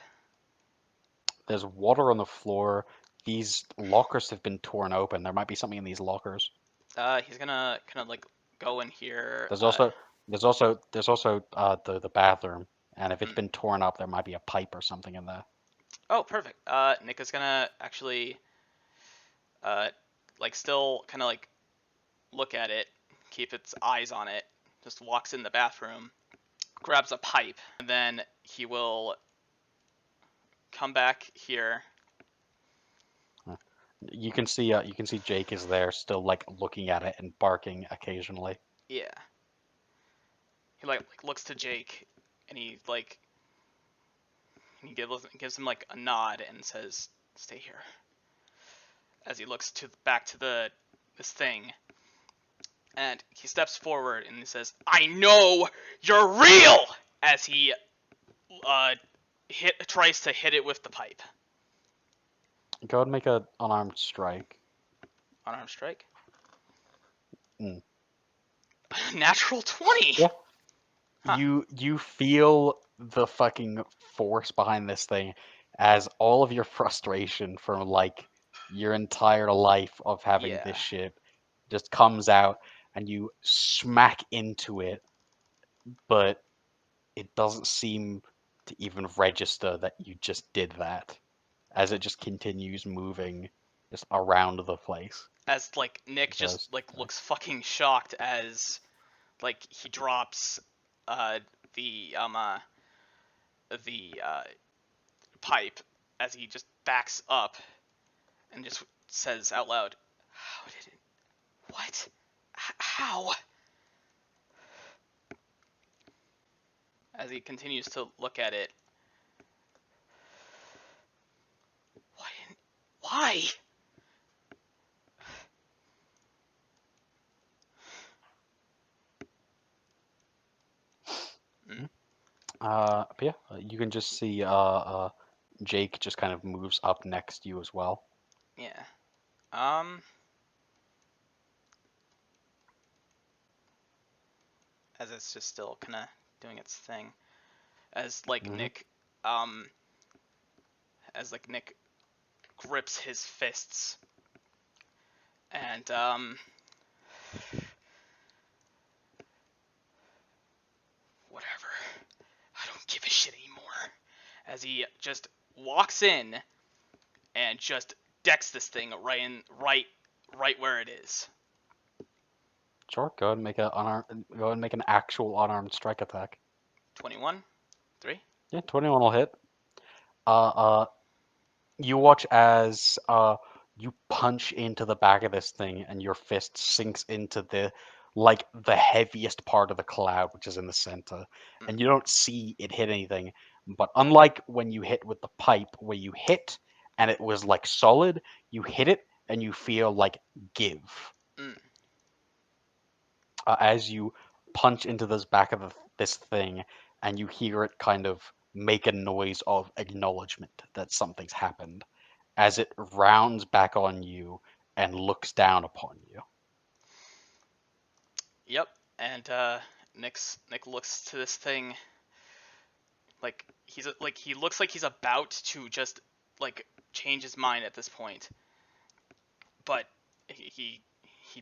[SPEAKER 1] There's water on the floor. These lockers have been torn open. There might be something in these lockers.
[SPEAKER 2] He's gonna kind of like go in here.
[SPEAKER 1] There's also the bathroom, and if it's
[SPEAKER 2] Mm.
[SPEAKER 1] been torn up, there might be a pipe or something in there.
[SPEAKER 2] Oh, perfect. Nick is gonna actually, uh, like still kind of like look at it, keep its eyes on it. Just walks in the bathroom, grabs a pipe, and then he will come back here.
[SPEAKER 1] You can see Jake is there still like looking at it and barking occasionally.
[SPEAKER 2] Yeah. He like looks to Jake, and he gives him like a nod and says, "Stay here." As he looks back to this thing, and he steps forward and he says, "I know you're real!" As he tries to hit it with the pipe.
[SPEAKER 1] Go ahead and make a unarmed strike.
[SPEAKER 2] Unarmed strike.
[SPEAKER 1] Mm.
[SPEAKER 2] Natural 20.
[SPEAKER 1] Yeah.
[SPEAKER 2] Huh.
[SPEAKER 1] You feel the fucking force behind this thing as all of your frustration from like your entire life of having
[SPEAKER 2] Yeah.
[SPEAKER 1] this shit just comes out and you smack into it, but it doesn't seem to even register that you just did that as it just continues moving just around the place.
[SPEAKER 2] As like Nick just
[SPEAKER 1] Just
[SPEAKER 2] like looks fucking shocked as like he drops uh the pipe as he just backs up and just says out loud, "How did it? What? How?" As he continues to look at it. Why? Mm,
[SPEAKER 1] but yeah, you can just see Jake just kind of moves up next to you as well.
[SPEAKER 2] yeah. Um. As it's just still kind of doing its thing. As like
[SPEAKER 1] Hmm.
[SPEAKER 2] Nick, um, as like Nick grips his fists and whatever. I don't give a shit anymore. As he just walks in and just decks this thing right where it is.
[SPEAKER 1] Sure, go ahead and make go ahead and make an actual unarmed strike attack.
[SPEAKER 2] 21, 3.
[SPEAKER 1] Yeah, 21 will hit. Uh, uh, you watch as you punch into the back of this thing, and your fist sinks into the heaviest part of the cloud, which is in the center,
[SPEAKER 2] Mm,
[SPEAKER 1] and you don't see it hit anything. But unlike when you hit with the pipe, where you hit and it was like solid, you hit it and you feel like give.
[SPEAKER 2] mm.
[SPEAKER 1] As you punch into this back of this thing, and you hear it kind of make a noise of acknowledgement that something's happened as it rounds back on you and looks down upon you.
[SPEAKER 2] Yep. And Nick looks to this thing like he looks like he's about to just like change his mind at this point, but he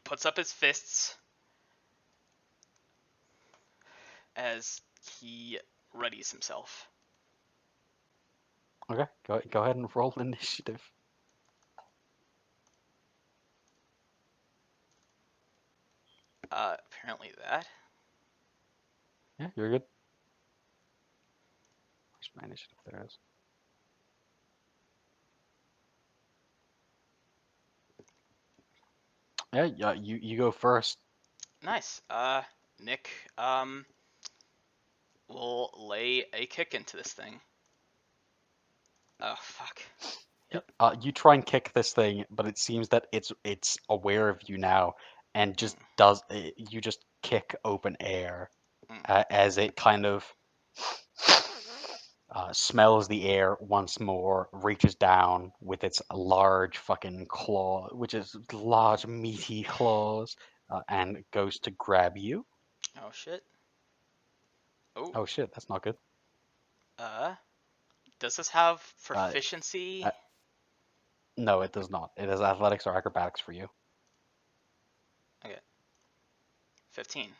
[SPEAKER 2] puts up his fists as he readies himself.
[SPEAKER 1] Okay, go ahead and roll initiative.
[SPEAKER 2] Apparently that.
[SPEAKER 1] Yeah, you're good. Where's my initiative? There it is. Yeah, yeah, you go first.
[SPEAKER 2] Nice. Nick will lay a kick into this thing. Oh fuck. Yep.
[SPEAKER 1] You try and kick this thing, but it seems that it's aware of you now, and
[SPEAKER 2] Mm,
[SPEAKER 1] just does you just kick open air
[SPEAKER 2] mm.
[SPEAKER 1] as it kind of smells the air once more, reaches down with its large fucking claw, which is large meaty claws, and goes to grab you.
[SPEAKER 2] Oh shit. Oh.
[SPEAKER 1] Oh shit, that's not good.
[SPEAKER 2] Uh. Does this have
[SPEAKER 1] Uh,
[SPEAKER 2] proficiency?
[SPEAKER 1] uh, no, it does not. It is athletics or acrobatics for you.
[SPEAKER 2] Okay. 15.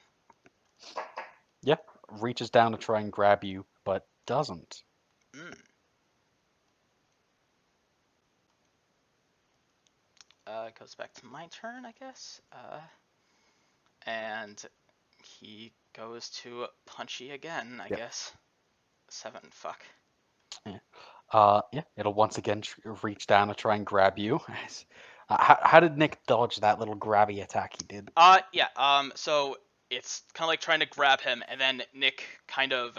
[SPEAKER 1] Yeah, reaches down to try and grab you, but doesn't.
[SPEAKER 2] Mm. It goes back to my turn, I guess. And he goes to punchy again, I
[SPEAKER 1] Yep.
[SPEAKER 2] guess. 7, fuck.
[SPEAKER 1] Yeah, it'll once again reach down to try and grab you. How did Nick dodge that little grabby attack he did?
[SPEAKER 2] Yeah, so it's kind of like trying to grab him, and then Nick kind of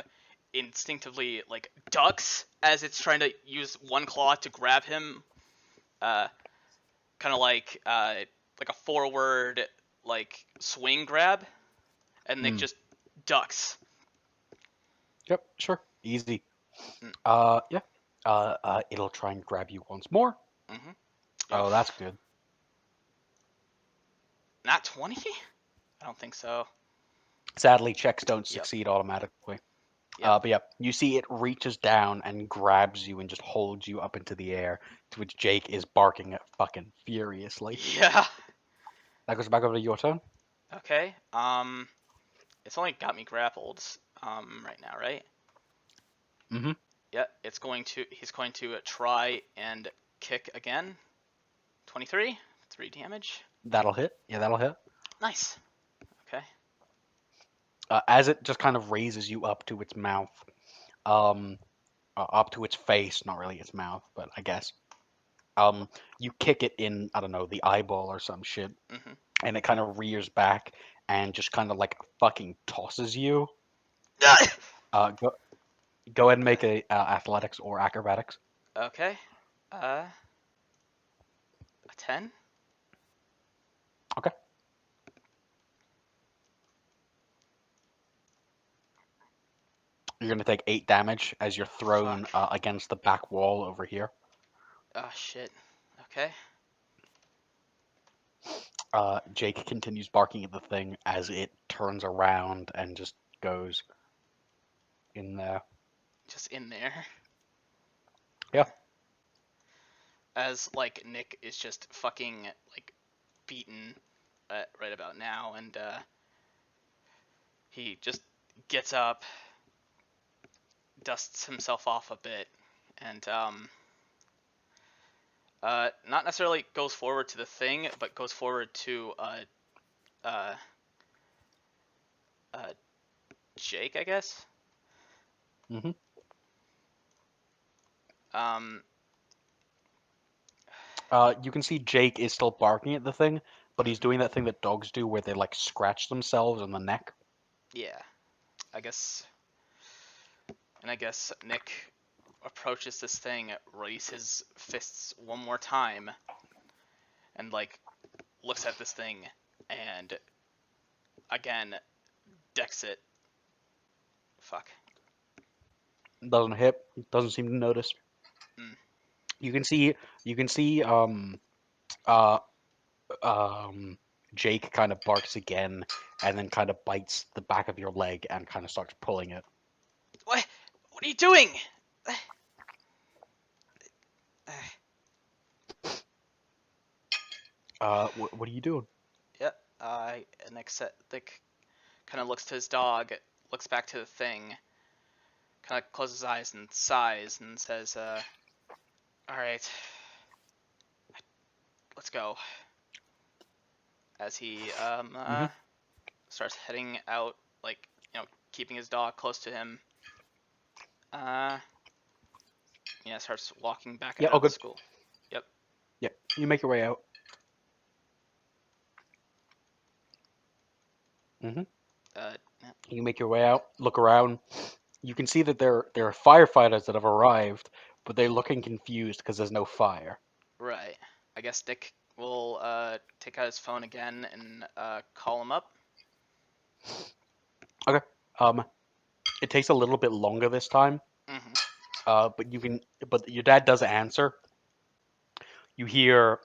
[SPEAKER 2] instinctively, like, ducks as it's trying to use one claw to grab him. Kind of like a forward, like, swing grab, and Nick
[SPEAKER 1] Mm.
[SPEAKER 2] just ducks.
[SPEAKER 1] Yep, sure, easy.
[SPEAKER 2] Mm.
[SPEAKER 1] Yeah. It'll try and grab you once more.
[SPEAKER 2] Mm-hmm.
[SPEAKER 1] Oh, that's good.
[SPEAKER 2] Not 20? I don't think so.
[SPEAKER 1] Sadly, checks don't
[SPEAKER 2] Yep.
[SPEAKER 1] succeed automatically.
[SPEAKER 2] Yep.
[SPEAKER 1] But yeah, you see it reaches down and grabs you and just holds you up into the air, to which Jake is barking at fucking furiously.
[SPEAKER 2] Yeah.
[SPEAKER 1] That goes back over to your turn.
[SPEAKER 2] Okay. It's only got me grappled. Right now, right?
[SPEAKER 1] Mm-hmm.
[SPEAKER 2] Yeah. He's going to try and kick again. 23. 3 damage.
[SPEAKER 1] That'll hit. Yeah, that'll hit.
[SPEAKER 2] Nice. Okay.
[SPEAKER 1] As it just kind of raises you up to its mouth, up to its face, not really its mouth, but I guess. You kick it in, I don't know, the eyeball or some shit,
[SPEAKER 2] Mm-hmm.
[SPEAKER 1] and it kind of rears back and just kind of like fucking tosses you. Go go ahead and make a athletics or acrobatics.
[SPEAKER 2] Okay. A 10.
[SPEAKER 1] Okay. You're gonna take 8 damage as you're thrown
[SPEAKER 2] Fuck.
[SPEAKER 1] against the back wall over here.
[SPEAKER 2] Oh shit. Okay.
[SPEAKER 1] Jake continues barking at the thing as it turns around and just goes in there.
[SPEAKER 2] Just in there.
[SPEAKER 1] Yeah.
[SPEAKER 2] As like Nick is just fucking like beaten right about now, and he just gets up, dusts himself off a bit, and not necessarily goes forward to the thing, but goes forward to uh, uh, Jake, I guess.
[SPEAKER 1] Mm-hmm.
[SPEAKER 2] Um,
[SPEAKER 1] You can see Jake is still barking at the thing, but he's doing that thing that dogs do where they like scratch themselves on the neck.
[SPEAKER 2] yeah, I guess, and I guess Nick approaches this thing, raises his fists one more time, and like looks at this thing, and again decks it. Fuck.
[SPEAKER 1] Doesn't hit. Doesn't seem to notice.
[SPEAKER 2] Mm.
[SPEAKER 1] You can see. You can see. Uh. Jake kind of barks again, and then kind of bites the back of your leg and kind of starts pulling it.
[SPEAKER 2] What? What are you doing?
[SPEAKER 1] What are you doing?
[SPEAKER 2] Yep. Nick kind of looks to his dog, looks back to the thing, kind of closes his eyes and sighs and says, "All right, let's go." As he
[SPEAKER 1] Mm-hmm.
[SPEAKER 2] starts heading out, like, keeping his dog close to him. Yeah, starts walking back
[SPEAKER 1] Yeah.
[SPEAKER 2] out
[SPEAKER 1] Oh,
[SPEAKER 2] of the
[SPEAKER 1] good.
[SPEAKER 2] school. Yep.
[SPEAKER 1] Yeah. You make your way out. Mm-hmm.
[SPEAKER 2] Yeah,
[SPEAKER 1] You make your way out. Look around. You can see that there are firefighters that have arrived, but they're looking confused because there's no fire.
[SPEAKER 2] right. I guess Nick will take out his phone again and call him up.
[SPEAKER 1] Okay. It takes a little bit longer this time.
[SPEAKER 2] Mm-hmm.
[SPEAKER 1] But your dad does answer. You hear,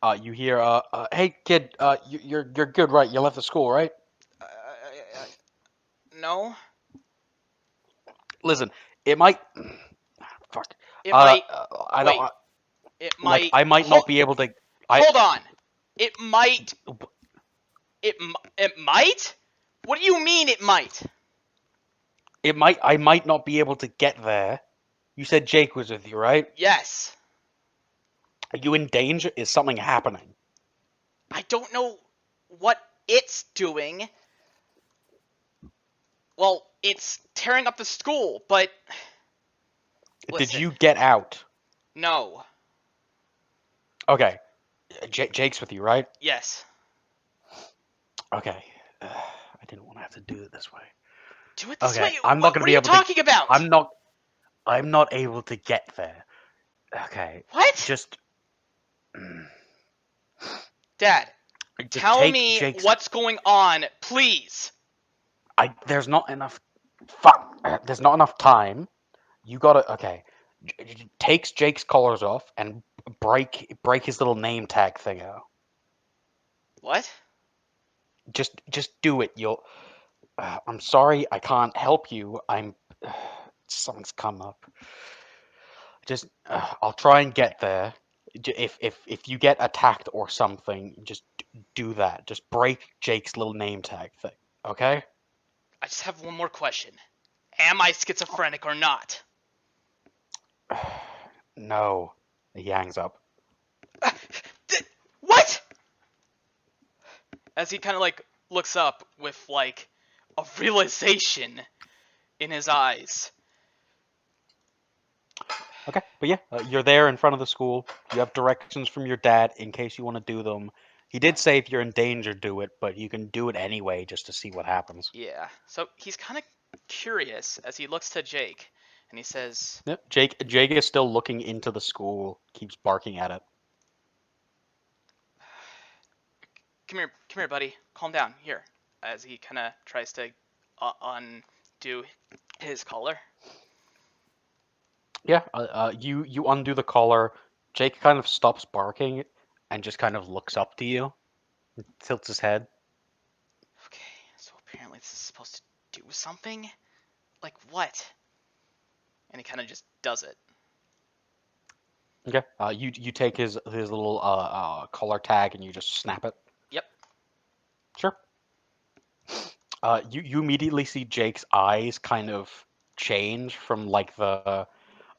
[SPEAKER 1] hey kid, you're good, right? You left the school, right?
[SPEAKER 2] No.
[SPEAKER 1] Listen, it might, fuck.
[SPEAKER 2] It might.
[SPEAKER 1] I don't
[SPEAKER 2] Wait. It
[SPEAKER 1] like.
[SPEAKER 2] might.
[SPEAKER 1] I might not be able to.
[SPEAKER 2] Hold on. It might. It might. What do you mean it might?
[SPEAKER 1] It might. I might not be able to get there. You said Jake was with you, right?
[SPEAKER 2] Yes.
[SPEAKER 1] Are you in danger? Is something happening?
[SPEAKER 2] I don't know what it's doing. Well, it's tearing up the school, but
[SPEAKER 1] Did
[SPEAKER 2] listen,
[SPEAKER 1] you get out?
[SPEAKER 2] no.
[SPEAKER 1] Okay. Jake's with you, right?
[SPEAKER 2] Yes.
[SPEAKER 1] Okay. I didn't want to have to do it this way.
[SPEAKER 2] Do it this
[SPEAKER 1] Okay,
[SPEAKER 2] way.
[SPEAKER 1] I'm not
[SPEAKER 2] What
[SPEAKER 1] gonna
[SPEAKER 2] are
[SPEAKER 1] be
[SPEAKER 2] you
[SPEAKER 1] able to.
[SPEAKER 2] talking about?
[SPEAKER 1] I'm not. I'm not able to get there. Okay,
[SPEAKER 2] What?
[SPEAKER 1] just,
[SPEAKER 2] Dad,
[SPEAKER 1] just
[SPEAKER 2] tell
[SPEAKER 1] take
[SPEAKER 2] me
[SPEAKER 1] Jake's.
[SPEAKER 2] what's going on, please.
[SPEAKER 1] There's not enough. Fuck. There's not enough time. You gotta. Okay. Takes Jake's collars off and break his little name tag thing out.
[SPEAKER 2] What?
[SPEAKER 1] Just do it. You'll. I'm sorry, I can't help you. Something's come up. Just, I'll try and get there. If you get attacked or something, just do that. Just break Jake's little name tag thing. Okay?
[SPEAKER 2] I just have one more question. Am I schizophrenic or not?
[SPEAKER 1] No. He hangs up.
[SPEAKER 2] What? As he kind of like looks up with like a realization in his eyes.
[SPEAKER 1] Okay, but yeah, you're there in front of the school. You have directions from your dad in case you want to do them. He did say if you're in danger, do it, but you can do it anyway just to see what happens.
[SPEAKER 2] Yeah. So he's kind of curious as he looks to Jake and he says,
[SPEAKER 1] Yep. Jake is still looking into the school, keeps barking at it.
[SPEAKER 2] come here, buddy. Calm down. Here." As he kind of tries to undo his collar.
[SPEAKER 1] Yeah, you undo the collar. Jake kind of stops barking and just kind of looks up to you, tilts his head.
[SPEAKER 2] Okay, so apparently this is supposed to do something? Like what? And he kind of just does it.
[SPEAKER 1] Okay. You take his little collar tag and you just snap it.
[SPEAKER 2] Yep.
[SPEAKER 1] Sure. You immediately see Jake's eyes kind of change from like the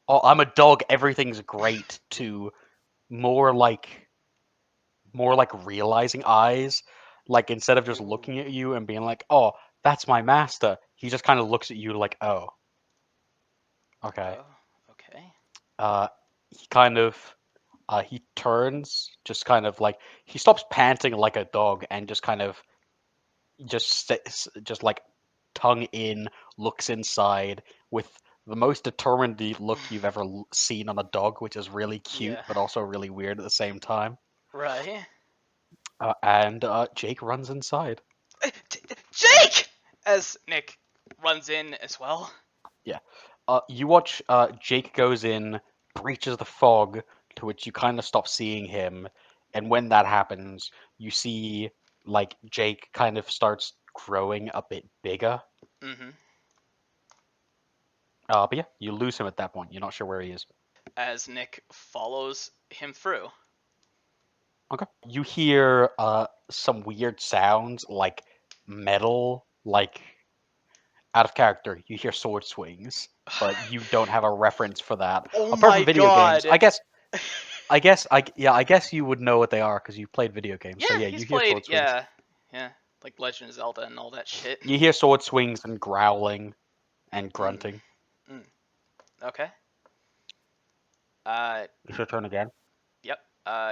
[SPEAKER 1] "oh, I'm a dog, everything's great" to more like realizing eyes. Like instead of just looking at
[SPEAKER 2] Ooh.
[SPEAKER 1] you and being like, "Oh, that's my master," he just kind of looks at you like, "Oh, okay."
[SPEAKER 2] Oh, okay.
[SPEAKER 1] Uh, he kind of he turns, just kind of like he stops panting like a dog and just kind of just like tongue in, looks inside with the most determined look you've ever seen on a dog, which is really cute
[SPEAKER 2] Yeah.
[SPEAKER 1] but also really weird at the same time.
[SPEAKER 2] Right.
[SPEAKER 1] And Jake runs inside.
[SPEAKER 2] Jake! As Nick runs in as well.
[SPEAKER 1] Yeah. You watch Jake goes in, breaches the fog, to which you kind of stop seeing him, and when that happens, you see like Jake kind of starts growing a bit bigger.
[SPEAKER 2] Mm-hmm.
[SPEAKER 1] But yeah, you lose him at that point. You're not sure where he is.
[SPEAKER 2] As Nick follows him through.
[SPEAKER 1] Okay. You hear some weird sounds like metal, like out of character. You hear sword swings, but you don't have a reference for that.
[SPEAKER 2] Oh
[SPEAKER 1] Apart
[SPEAKER 2] my
[SPEAKER 1] from video games,
[SPEAKER 2] god.
[SPEAKER 1] I guess you would know what they are because you've played video games. So
[SPEAKER 2] Yeah,
[SPEAKER 1] yeah,
[SPEAKER 2] he's
[SPEAKER 1] you hear
[SPEAKER 2] played,
[SPEAKER 1] sword swings.
[SPEAKER 2] yeah. Yeah. Like Legend of Zelda and all that shit.
[SPEAKER 1] You hear sword swings and growling and
[SPEAKER 2] Mm.
[SPEAKER 1] grunting.
[SPEAKER 2] Mm. Okay. Uh,
[SPEAKER 1] It's your turn again.
[SPEAKER 2] yep.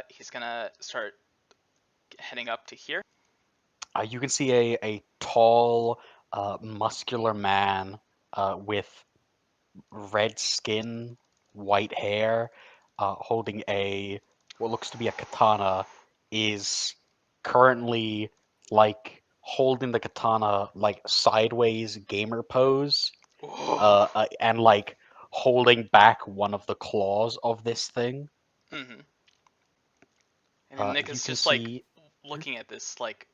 [SPEAKER 2] He's gonna start heading up to here.
[SPEAKER 1] You can see a tall, muscular man with red skin, white hair, holding a what looks to be a katana, is currently like holding the katana like sideways gamer pose,
[SPEAKER 2] Oh.
[SPEAKER 1] and like holding back one of the claws of this thing.
[SPEAKER 2] Mm-hmm. And then Nick
[SPEAKER 1] You
[SPEAKER 2] is
[SPEAKER 1] can
[SPEAKER 2] just like
[SPEAKER 1] see.
[SPEAKER 2] looking at this like